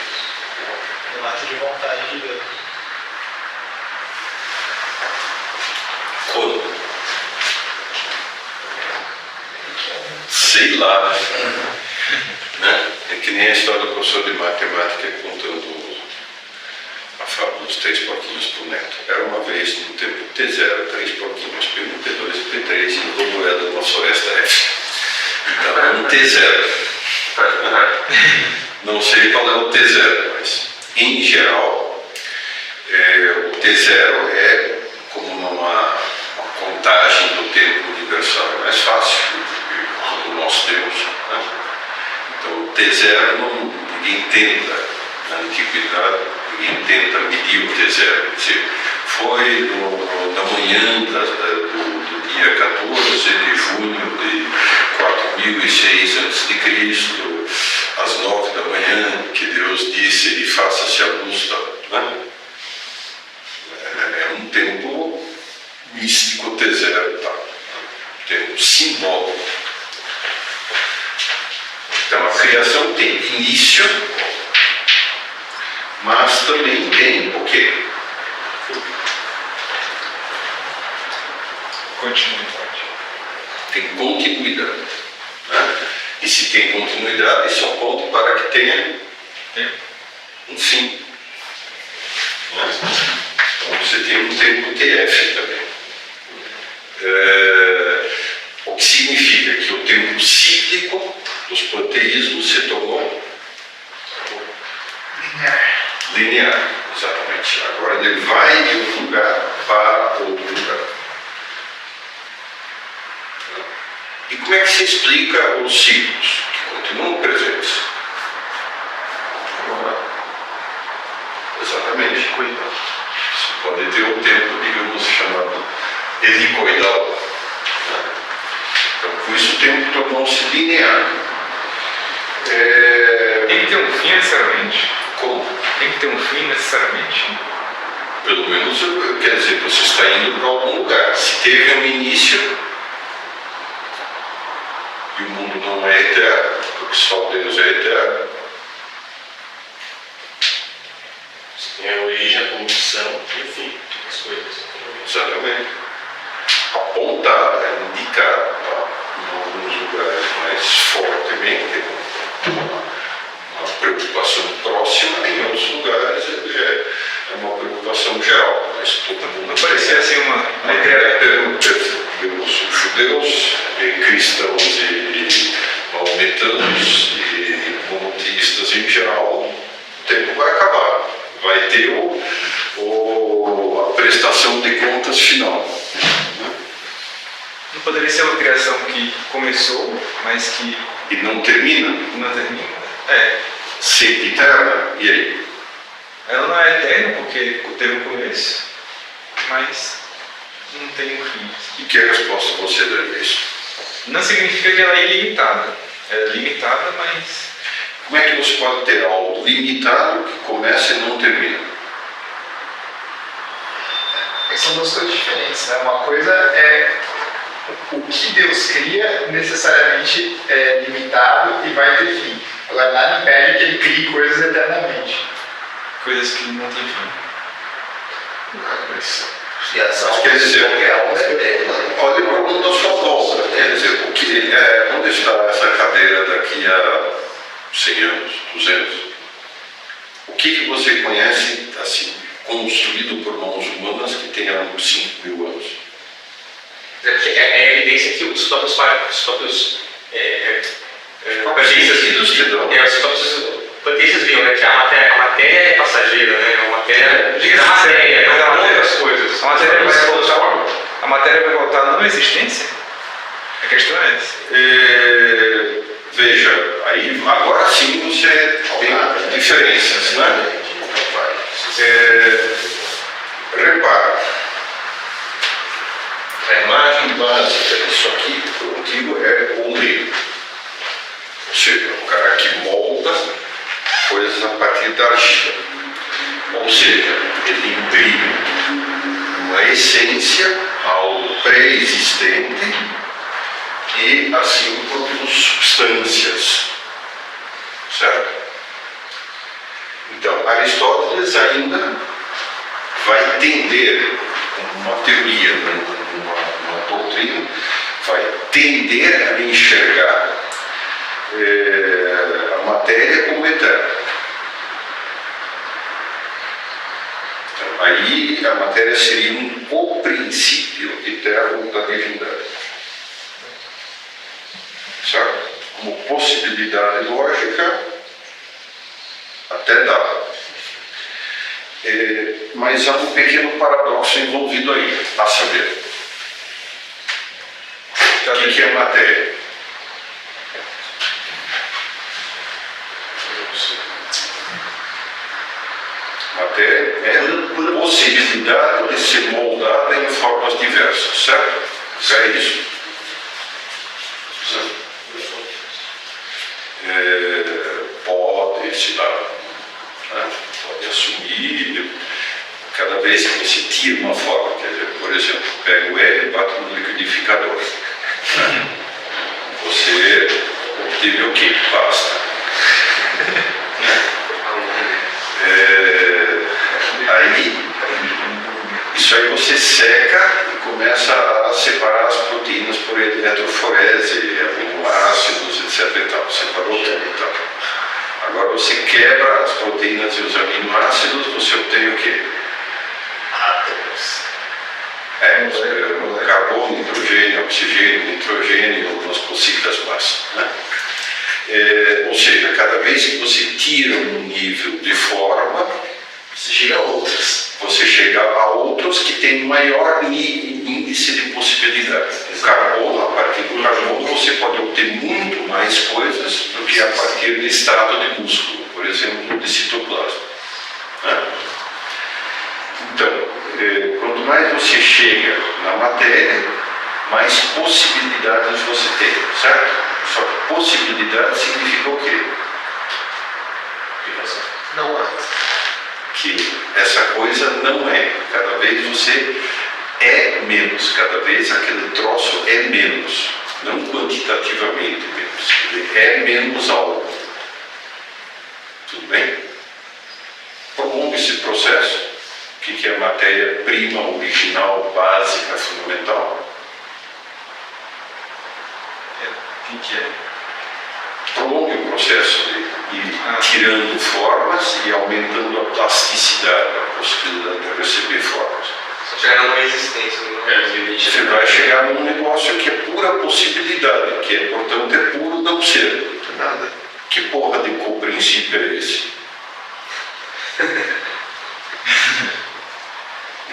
No ato de vontade de Deus. Quando? Sei lá. Né? É que nem a história do professor de matemática contando a fábula dos 3 porquinhos para o neto. Era uma vez, no tempo T0, 3 porquinhos, P1, P2 e P3, e o lobo era uma floresta F. Então é um T0. Não sei qual é o T0, mas em geral, o T0 é como uma contagem do tempo universal, é mais fácil do nosso Deus. Né? Então o T0 ninguém tenta, na antiguidade, ninguém tenta medir o T0. Quer dizer, foi na manhã do dia 14 de junho de 4006 a.C., às 9 da manhã, que Deus disse: e faça-se a luz. Né? É um tempo místico T0, tá? Um tempo simbólico. Então a criação tem início, mas também tem o quê? Continuidade. tem continuidade. Né? E se tem continuidade, isso aponta para que tenha um fim. Né? Então você tem um tempo TF também. O que significa que o tempo cíclico dos panteísmos se tornou linear, exatamente. Agora ele vai de um lugar para outro lugar. E como é que se explica os ciclos que continuam presentes? Exatamente. Você pode ter um tempo, digamos, chamado helicoidal. Né? Então, por isso o tempo tornou-se linear. Tem que ter um fim necessariamente? Como? Tem que ter um fim necessariamente? Pelo menos, quer dizer, você está indo para algum lugar. Se teve um início, e o mundo não é eterno, porque só Deus é eterno. Você tem a origem, a condição e o fim das coisas. Exatamente. Apontar, indicar, em alguns lugares mais fortemente, uma preocupação próxima, em outros lugares é uma preocupação geral. Mas todo mundo Não parecia assim uma ideia, digamos, judeus, cristãos e maometanos e monoteístas em geral, o tempo vai acabar. Vai ter a prestação de contas final. Não poderia ser uma criação que começou, mas que E não termina, não termina? sempre eterna. E aí? Ela não é eterna porque teve um começo, mas não tem um fim. E que resposta você dá a isso? Não significa que ela é ilimitada. Ela é limitada, mas Como é que você pode ter algo limitado que começa e não termina? São duas coisas diferentes, né? Uma coisa é o que Deus cria necessariamente é limitado e vai ter fim. Agora nada impede que ele crie coisas eternamente. coisas que não têm fim. E as Mas quer dizer, olhe para o mundo à sua volta. Quer dizer, onde está essa cadeira daqui a 100 anos, 200? O que você conhece assim, construído por mãos humanas que tenha 5.000 anos? É evidência que os próprios panteístas viam, né, que a matéria é passageira, né? A matéria não outras coisas. A matéria vai voltar à não existência? A questão é essa. Veja, aí agora sim você tem diferenças, né? Repara, a imagem básica disso aqui contigo é o livro. Ou seja, o cara que molda coisas a partir da argila. Ou seja, ele imprime uma essência algo pré-existente e assim como substâncias. Certo? Então, Aristóteles ainda vai tender, como uma teoria, uma doutrina, vai tender a enxergar a matéria como eterna. Então, aí a matéria seria o princípio eterno da divindade. Certo? Como possibilidade lógica, até dá. Mas há um pequeno paradoxo envolvido aí, a saber. O que é matéria? Matéria é a possibilidade de ser moldada em formas diversas, certo? É isso? Certo? Pode se dar, né? Pode assumir. Cada vez que você tira uma forma, quer dizer, por exemplo, pega o hélio e bate no liquidificador. Né? Você obteve o quê? Pasta. Aí, isso aí você seca e começa a separar as proteínas. proteínas por eletroforese, aminoácidos, etc. E tal. Separou tudo e tal. Agora você quebra as proteínas e os aminoácidos, você obtém o quê? Carbono, hidrogênio, oxigênio, nitrogênio, algumas cositas mais. Né? Ou seja, cada vez que você tira um nível de forma, Você chega a outras. você chega a outros que têm maior índice de possibilidade. O carbono, a partir do carbono, você pode obter muito mais coisas do que a partir de extrato de músculo, por exemplo, de citoplasma. Né? Então, quanto mais você chega na matéria, mais possibilidades você tem, certo? Só que possibilidade significa o quê? Não há. Que essa coisa não é. Cada vez você é menos, cada vez aquele troço é menos, não quantitativamente menos. Ele é menos algo. Tudo bem? Prolonga esse processo. O que é a matéria-prima original, básica, fundamental? O que é? Prolongue o processo de ir tirando formas e aumentando a plasticidade, a possibilidade de receber formas. Só chegar numa existência. Você vai chegar num negócio que é pura possibilidade, que é, portanto, é puro não ser. Nada. Que porra de co-princípio é esse?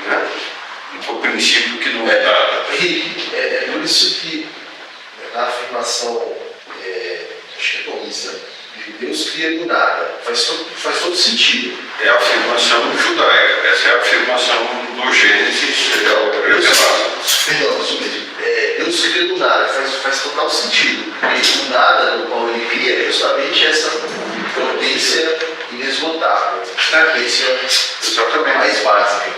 Né? Um co-princípio que não é nada. É por isso que na afirmação, acho que é tomista, de Deus cria do nada, faz todo sentido. É a afirmação judaica, essa é a afirmação do Gênesis revelado. Perdão, isso mesmo. Deus cria do nada, faz total sentido. E o nada no qual ele cria é justamente essa potência inesgotável, potência Exatamente. mais básica.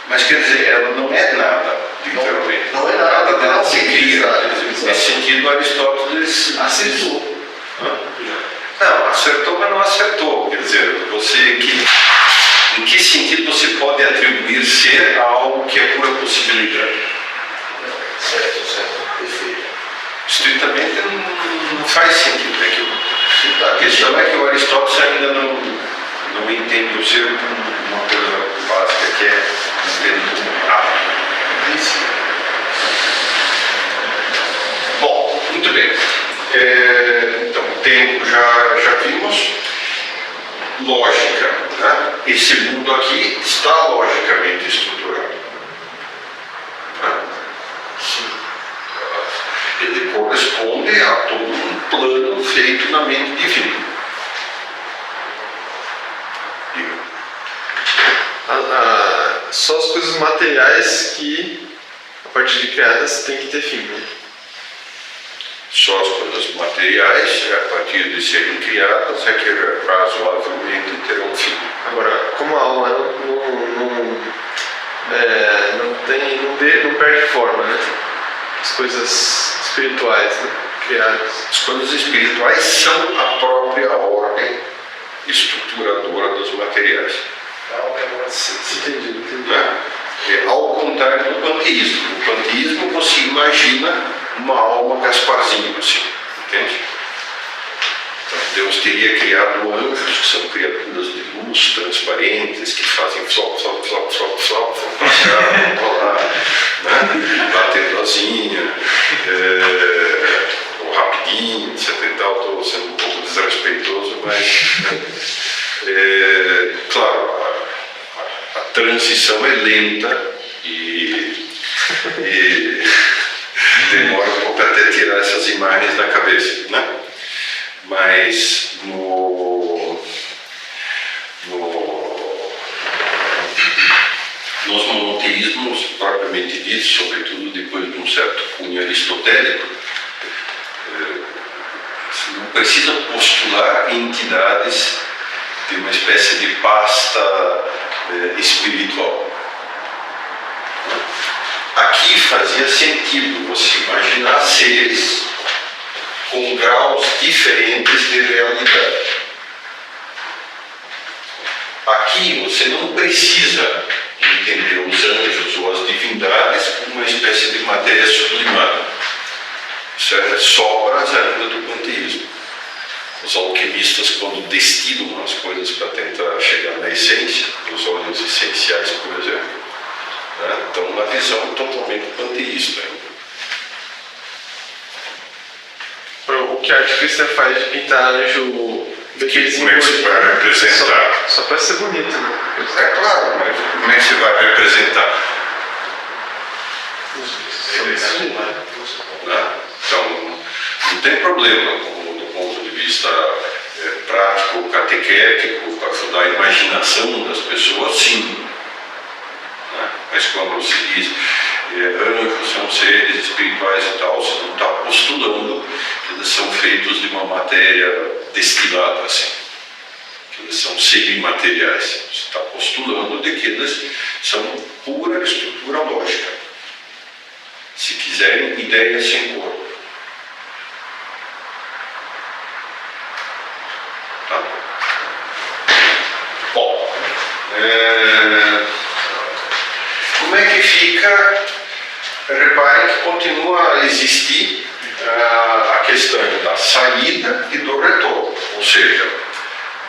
Mas quer dizer, ela não é nada, literalmente. Não é nada, Nada dela se cria. exato. Nesse sentido, Aristóteles Acertou. Não, acertou, mas não acertou. Quer dizer, em que sentido você pode atribuir ser a algo que é pura possibilidade? Certo, perfeito. Estritamente não faz sentido. A questão é que o Aristóteles ainda não entende o ser como uma coisa básica que é entender como nada. Bom, muito bem. Então, tempo já vimos. Lógica. Né? Esse mundo aqui está logicamente estruturado. Né? Ele corresponde a todo um plano feito na mente divina. Diga. Só as coisas materiais que, a partir de criadas, tem que ter fim. Né? Só as coisas materiais, a partir de serem criadas, é que razoavelmente terão fim. Agora, como a alma não perde forma, né? As coisas espirituais, né? Criadas. As coisas espirituais são a própria ordem estruturadora dos materiais. Entendi. Né? Ao contrário do panteísmo. No panteísmo você imagina uma alma Gasparzinho, assim, entende? Então, Deus teria criado anjos, que são criaturas de luz, transparentes, que fazem flop, flop, flop, flop, flop, vão pra cá, vão pra lá, né? Batendo asinha, ou rapidinho, etc e tal. Estou sendo um pouco desrespeitoso, mas, né? Claro, a transição é lenta e demora um pouco até tirar essas imagens da cabeça, né? Mas nos monoteísmos propriamente ditos, sobretudo depois de um certo cunho aristotélico, não precisa postular entidades de uma espécie de pasta espiritual. Aqui fazia sentido você imaginar seres com graus diferentes de realidade. Aqui você não precisa entender os anjos ou as divindades como uma espécie de matéria sublimada. Isso é sobras ainda do panteísmo. Os alquimistas, quando destilam as coisas para tentar chegar na essência, os óleos essenciais, por exemplo, né, dão uma visão totalmente panteísta ainda. O que a arte cristã faz de pintar anjo bebezinho Como é que você vai representar? só para ser bonito, né? É claro, mas como é que você vai representar? Né? Então, não tem problema do ponto de vista prático, catequético, para ajudar a imaginação das pessoas, sim. Né? Mas quando se diz anjos são seres espirituais e tal, você não está postulando que eles são feitos de uma matéria destilada, assim. Que eles são semi-materiais. Você está postulando de que eles são pura estrutura lógica. Se quiserem, ideias sem corpo. Tá? Bom, como é que fica? Reparem que continua a existir a questão da saída e do retorno. Ou seja,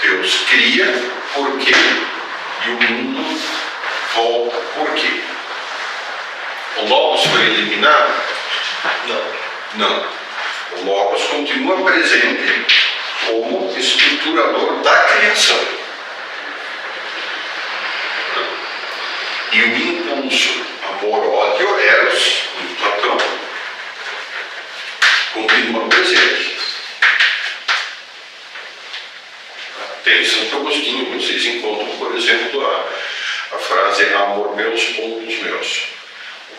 Deus cria por quê? E o mundo volta por quê? O Logos foi eliminado? Não. O Logos continua presente como estruturador da criação. E o impulso amor-ódio, Eros, em Platão, continua presente. Tem Santo Agostinho, vocês encontram, por exemplo, a frase amor meus, pontos meus.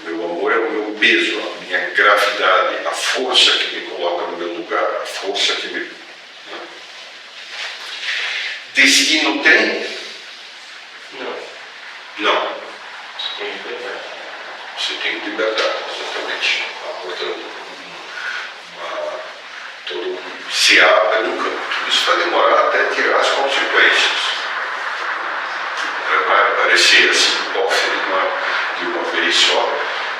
O meu amor é o meu peso, a minha gravidade, a força que me coloca no meu lugar, a força que me... Destino tem? Não. Você tem liberdade, exatamente. Portanto, todo se abre no campo. Isso vai demorar até tirar as consequências. Vai aparecer assim, off de uma vez só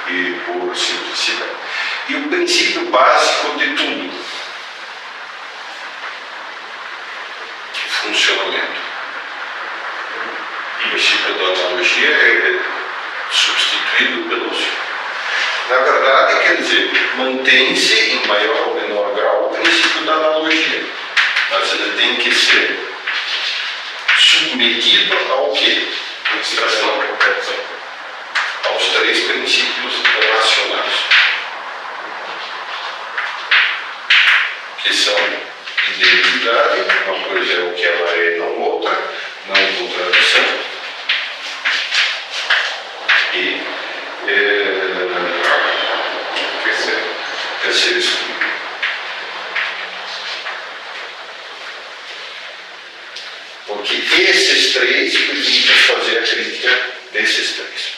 e por simplicidade. E o princípio básico de tudo: funcionamento. O princípio da analogia é substituído pelos... Na verdade, quer dizer, mantém-se em maior ou menor grau o princípio da analogia, mas ele tem que ser submetido ao quê? Aos três princípios racionais, que são identidade, uma coisa é o que ela é, não outra, não contradição, e terceiro estudo. Porque esses três permitem fazer a crítica desses três.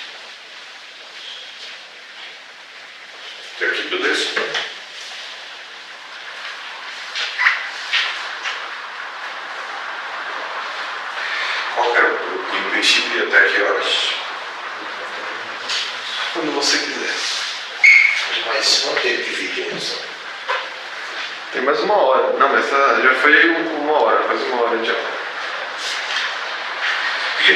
Até aqui, beleza? Qual era o princípio e até que horas? Quando você quiser. Mas quanto tempo de vídeo é isso? Tem mais 1 hora. Não, mas já foi 1 hora, quase 1 hora de aula. E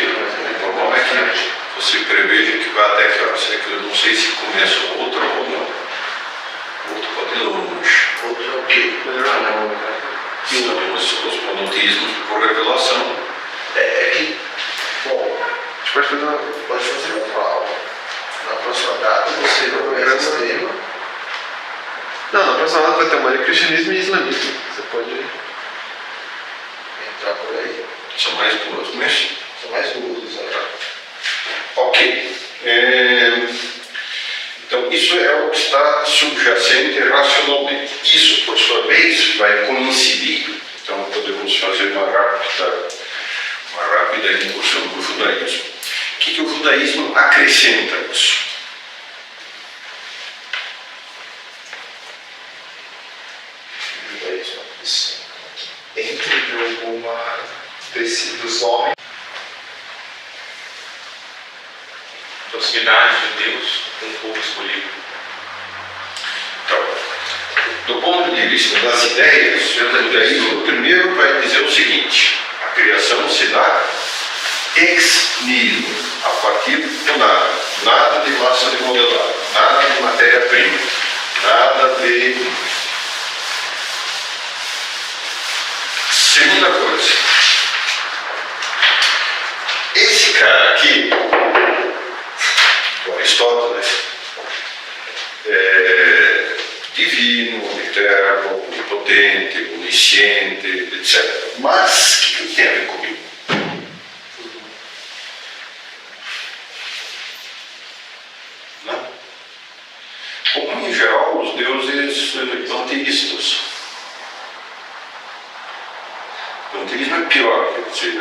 como é que você preveja que vai até que horas? É que eu não sei se começa outro ou não. Outro pode ir longe. Outro é o quê? São os monoteísmos por revelação. É que, bom, A gente pode fazer uma... pode fazer outra aula. Na próxima data você começa esse tema. Não, na próxima aula vai ter uma de cristianismo e islamismo. Você pode... Entrar por aí. São mais duas, não é isso? São mais dúvidas, né? Ok. Então, isso é o que está subjacente racionalmente. Isso, por sua vez, vai coincidir. Então, podemos fazer uma rápida incursão do judaísmo. O que o judaísmo acrescenta a isso? Dentro de alguma dos homens. Proximidade de Deus com o povo escolhido. Então, do ponto de vista das ideias, o judaísmo primeiro vai dizer o seguinte: a criação se dá ex nihilo, a partir do nada, nada de massa de modelagem, nada de matéria-prima, nada de. Segunda coisa, esse cara aqui, o Aristóteles, é divino, eterno, onipotente, onisciente, etc. Mas o que tem a ver comigo? Não? Como em geral os deuses panteístas. O panteísmo é pior, quer dizer,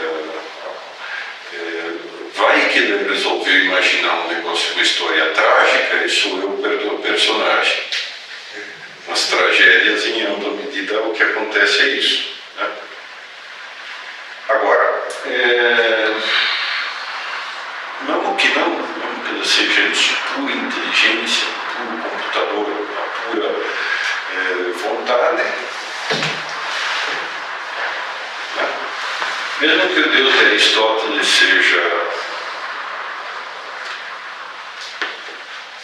vai que ele resolveu imaginar um negócio, uma história trágica, e sou eu o personagem. Nas tragédias, em ampla medida, o que acontece é isso. Né? Agora, não que ele seja isso, pura inteligência, puro computador, a pura vontade. Né? Mesmo que o Deus de Aristóteles seja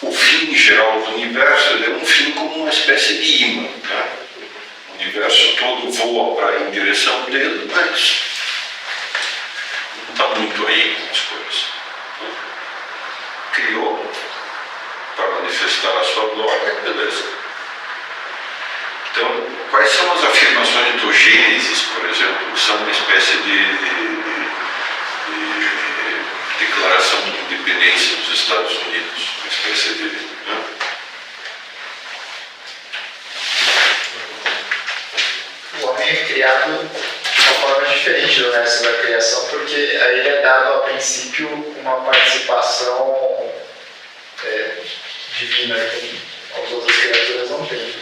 o fim geral do universo, ele é um fim como uma espécie de imã. Né? O universo todo voa para em direção dele, mas não está muito aí com as coisas. Né? Criou para manifestar a sua glória, beleza. Então, quais são as afirmações do Gênesis, por exemplo, que são uma espécie de declaração de independência dos Estados Unidos, uma espécie de. Né? O homem é criado de uma forma diferente do resto da criação, porque a ele é dado a princípio uma participação divina que as outras criaturas não têm.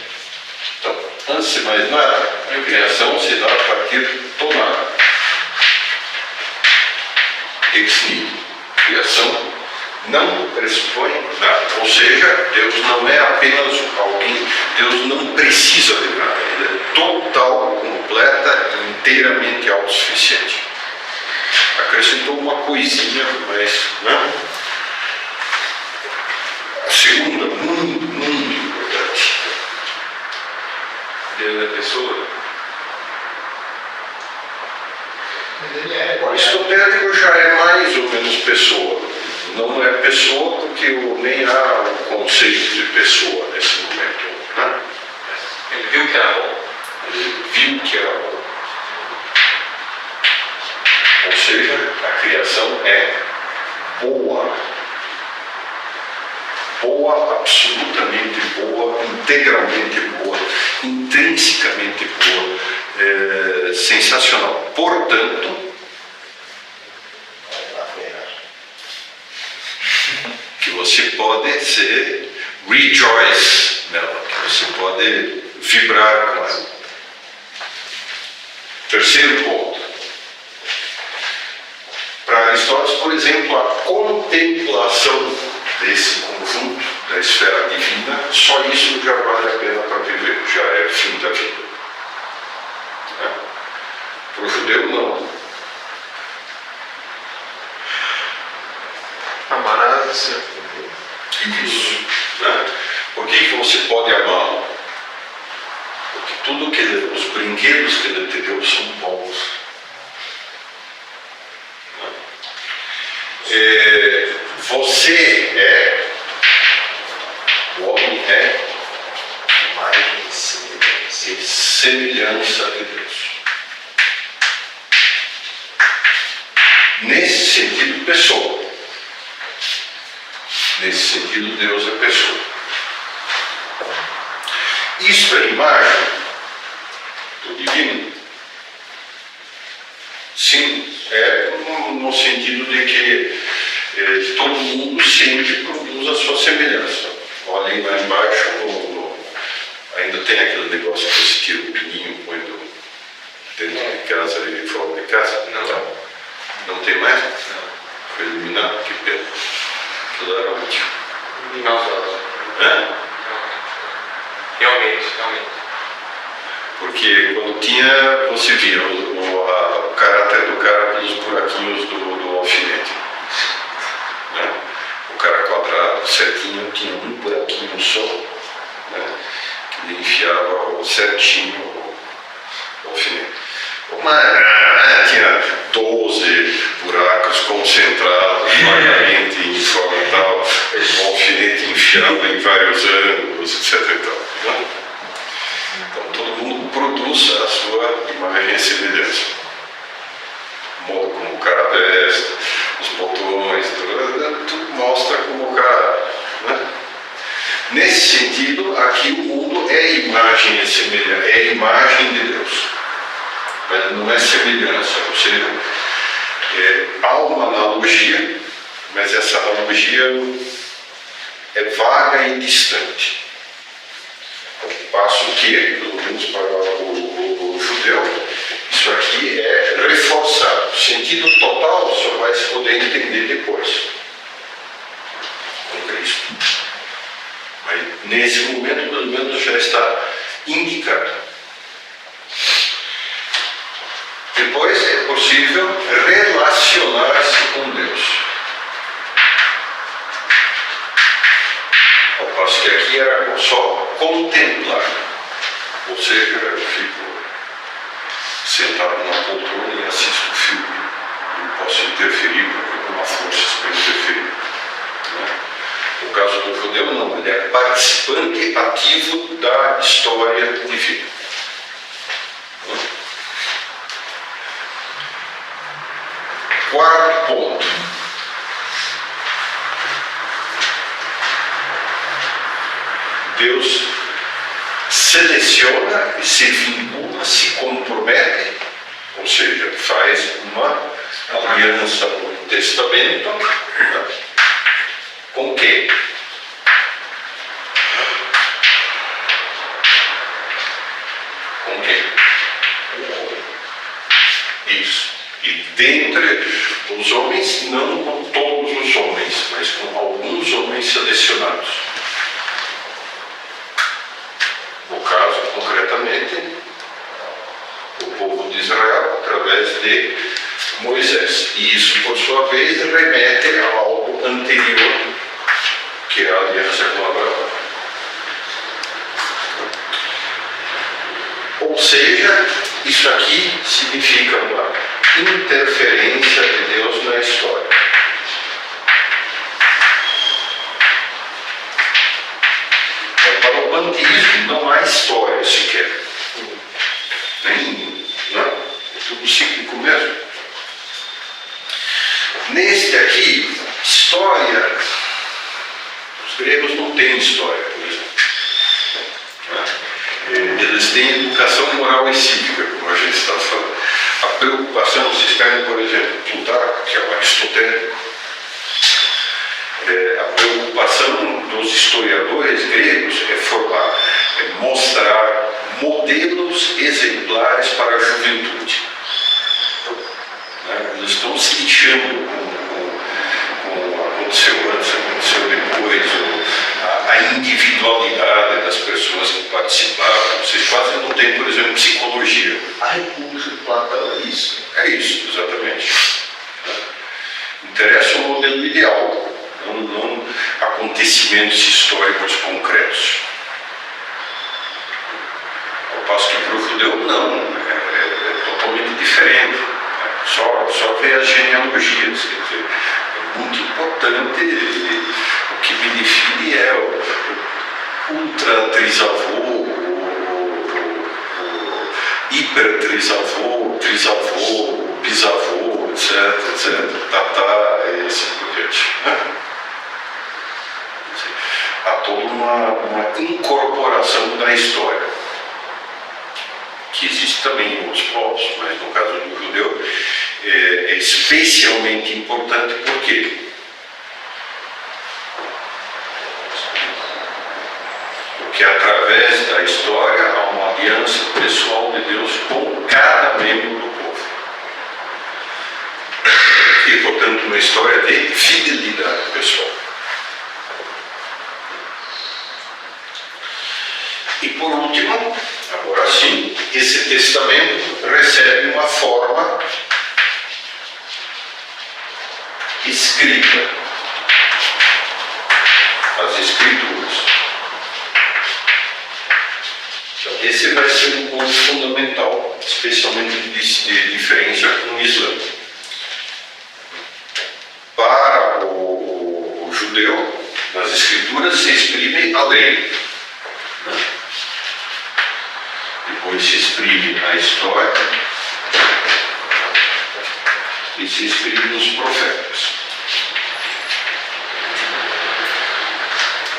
Então, antes de mais nada, a criação se dá a partir do nada. Ex nihilo. Criação não pressupõe nada. Ou seja, Deus não é apenas alguém, Deus não precisa de nada. Ele é total, completa e inteiramente autossuficiente. Acrescentou uma coisinha, mas não. A segunda, muito importante. Deus é pessoa. Mas ele é. O aristotélico já é mais ou menos pessoa. Não é pessoa porque nem há o conceito de pessoa nesse momento. Né? Ele viu que era bom. Ele viu que era bom. Ou seja, a criação é boa. Boa, absolutamente boa, integralmente boa, intrinsecamente boa, sensacional. Portanto, que você pode se rejoice nela, que você pode vibrar com ela. Terceiro ponto. Para Aristóteles, por exemplo, a contemplação desse conjunto da esfera divina, só isso já vale a pena para viver, já é fim da vida. Né? Para o judeu, não. Amar a ser. Isso. Né? Por que você pode amá-lo? Porque tudo que os brinquedos que ele te deu são bons. Né? Você é, o homem é mais semelhança de Deus. Nesse sentido, pessoa. Nesse sentido, Deus é pessoa. Isto é imagem do divino? Sim, é no sentido de que todo mundo sempre produz a sua semelhança. Olhem lá embaixo, ainda tem aquele negócio que você tira o pininho, põe dentro de casa e fora de casa? Não. Não tem mais? Não. Foi eliminado? Que pena. Aquilo era útil. Nossa, Né? realmente. Porque quando tinha, você via o caráter do cara pelos buraquinhos do alfinete. Né? O cara quadrado certinho tinha um buraquinho só, né? Que ele enfiava certinho o alfinete. Mas tinha 12 buracos concentrados vagamente em forma tal, o alfinete enfiava em vários ângulos, etc. E tal, né? Então todo mundo produz a sua imagem e semelhança. O modo como o cara veste, os botões, tudo mostra como o cara. Né? Nesse sentido, aqui o mundo é imagem e semelhança, é imagem de Deus. Mas não é semelhança, ou seja, há uma analogia, mas essa analogia é vaga e distante. Ao passo que, pelo menos para o judeu, isso aqui é reforçado. O sentido total só vai se poder entender depois, com Cristo. Mas nesse momento, pelo menos, já está indicado. Depois é possível relacionar-se com Deus. Ao passo que aqui era só contemplar. Ou seja, eu fico sentado numa poltrona e assisto o filme. Não posso interferir porque não há forças para interferir. Né? No caso do judeu, não. Ele é participante ativo da história divina. Quarto ponto. Deus seleciona e se vincula, se compromete, ou seja, faz uma aliança no testamento, né? Com quem? Com quem? Isso. E dentre os homens, não com todos os homens, mas com alguns homens selecionados. No caso, concretamente, o povo de Israel, através de Moisés. E isso, por sua vez, remete a algo anterior, que é a aliança com Abraão. Ou seja, isso aqui significa uma interferência de Deus na história. Para o panteísmo não há história sequer. Não, é tudo cíclico mesmo. Neste aqui, história, os gregos não têm história, por exemplo. Eles têm educação moral e cívica, como a gente está falando. A preocupação, vocês pegam, por exemplo, Plutarco, que é um aristotélico, a preocupação dos historiadores gregos é formar, mostrar modelos exemplares para a juventude. Eles estão se lixando com o que aconteceu antes, o que aconteceu depois, a individualidade das pessoas que participavam. Vocês quase não têm, por exemplo, psicologia. A República de Platão é isso. É isso, exatamente. Interessa o modelo ideal, não acontecimentos históricos concretos. Ao passo que para o judeu, não. É totalmente diferente. Só ver as genealogias. Quer dizer, é muito importante. O que me define é o ultra-trisavô, o hiper-trisavô, trisavô, bisavô, etc. Tatá, e assim por diante. Há toda uma incorporação da história, que existe também em outros povos, mas no caso do judeu é especialmente importante. Por quê? Porque através da história há uma aliança pessoal de Deus com cada membro do povo. E, portanto, uma história de fidelidade pessoal. por último, agora sim, esse testamento recebe uma forma escrita, as escrituras. Então, esse vai ser um ponto fundamental, especialmente de diferença com o Islã. Para o judeu, nas escrituras se exprime a lei. Depois se exprime a história e se exprime os profetas.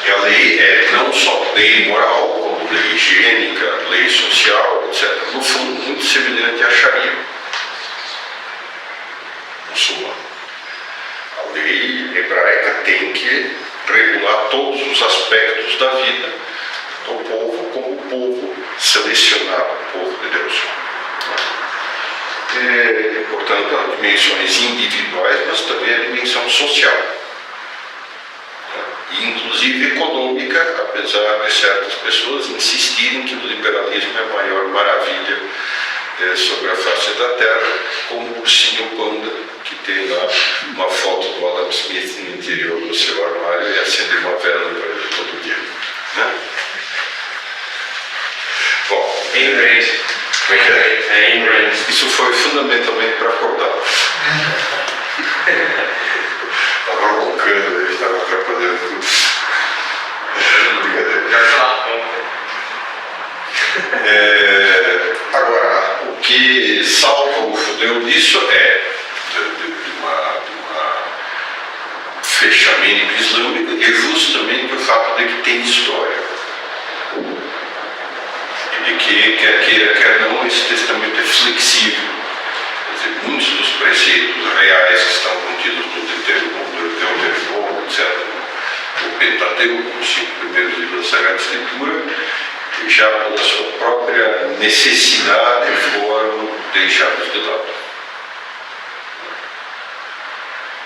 E a lei é não só lei moral, como lei higiênica, lei social, etc. No fundo, muito semelhante à Sharia muçulmana. A lei hebraica tem que regular todos os aspectos da vida do povo como o povo selecionado, o povo de Deus. Portanto, há dimensões individuais, mas também a dimensão social. E, inclusive econômica, apesar de certas pessoas insistirem que o liberalismo é a maior maravilha sobre a face da Terra, como o ursinho panda, que tem lá uma foto do Adam Smith no interior do seu armário e acende uma vela para ele todo dia. Né? Bom, Em inglês. como é que é? É em inglês. Isso foi fundamentalmente para acordar. Estava roncando, ele estava atrapalhando tudo. Brincadeira. Já está. Agora, o que salva o judeu disso é de fechamento islâmico é justamente o fato de que tem história. E de que, quer queira, quer não, esse testamento é flexível. Quer dizer, muitos dos preceitos reais que estão contidos no Deuteronômio, etc., o Pentateuco, os 5 primeiros livros da Sagrada Escritura, já pela sua própria necessidade foram deixados de lado.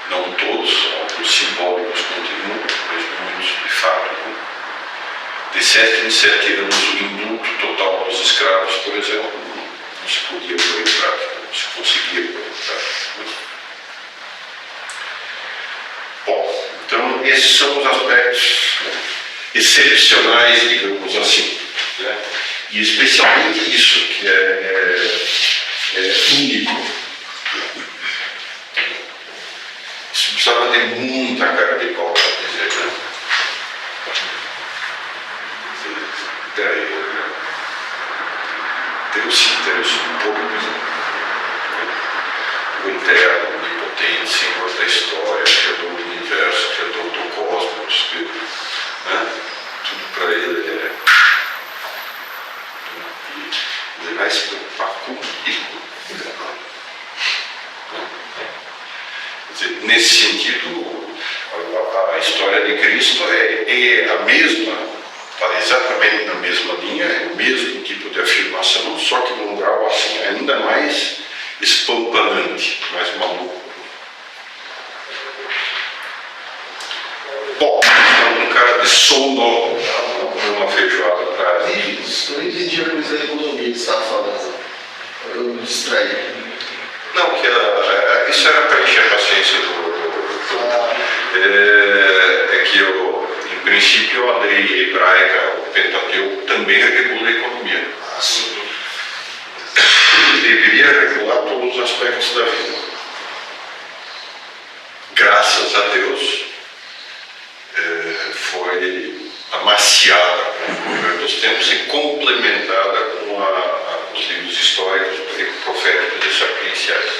Não todos, alguns simbólicos continuam, mas muitos de fato não. De 7 em 7 anos, o indulto total dos escravos, por exemplo, não se podia pôr em prática, não se conseguia pôr em prática. Bom, então esses são os aspectos excepcionais, digamos assim. Né? E especialmente isso, que é único. Isso precisava ter muita cara de pau para dizer, né? Deus se interessou um pouco, o eterno, o onipotente, Senhor da história, Criador do universo, Criador do cosmos, né? Tudo para ele é. E ele vai se preocupar comigo. Quer dizer, nesse sentido, a história de Cristo é a mesma, está exatamente na mesma linha, é o mesmo tipo de afirmação, só que num grau assim ainda mais espampanante, mais maluco. Bom, então um cara de sono, uma feijoada atrás. Eu não entendi a coisa da economia que você estava falando. Eu me distraí. Não, que isso era para encher a paciência é que em princípio a lei hebraica, o Pentateuco, também regula a economia. Deveria regular todos os aspectos da vida. Graças a Deus, foi amaciada com o decorrer dos tempos e complementada com os livros históricos, proféticos e sapienciais.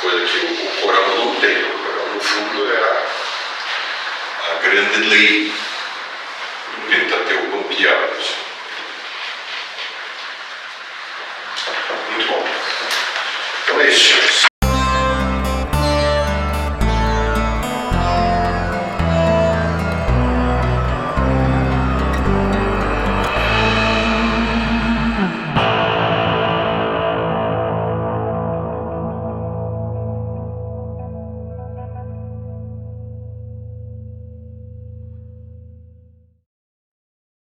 Coisa que o Corão não tem. O Corão, no fundo, é a grande lei do Pentateuco ampliado. Muito bom. Então é isso, senhores.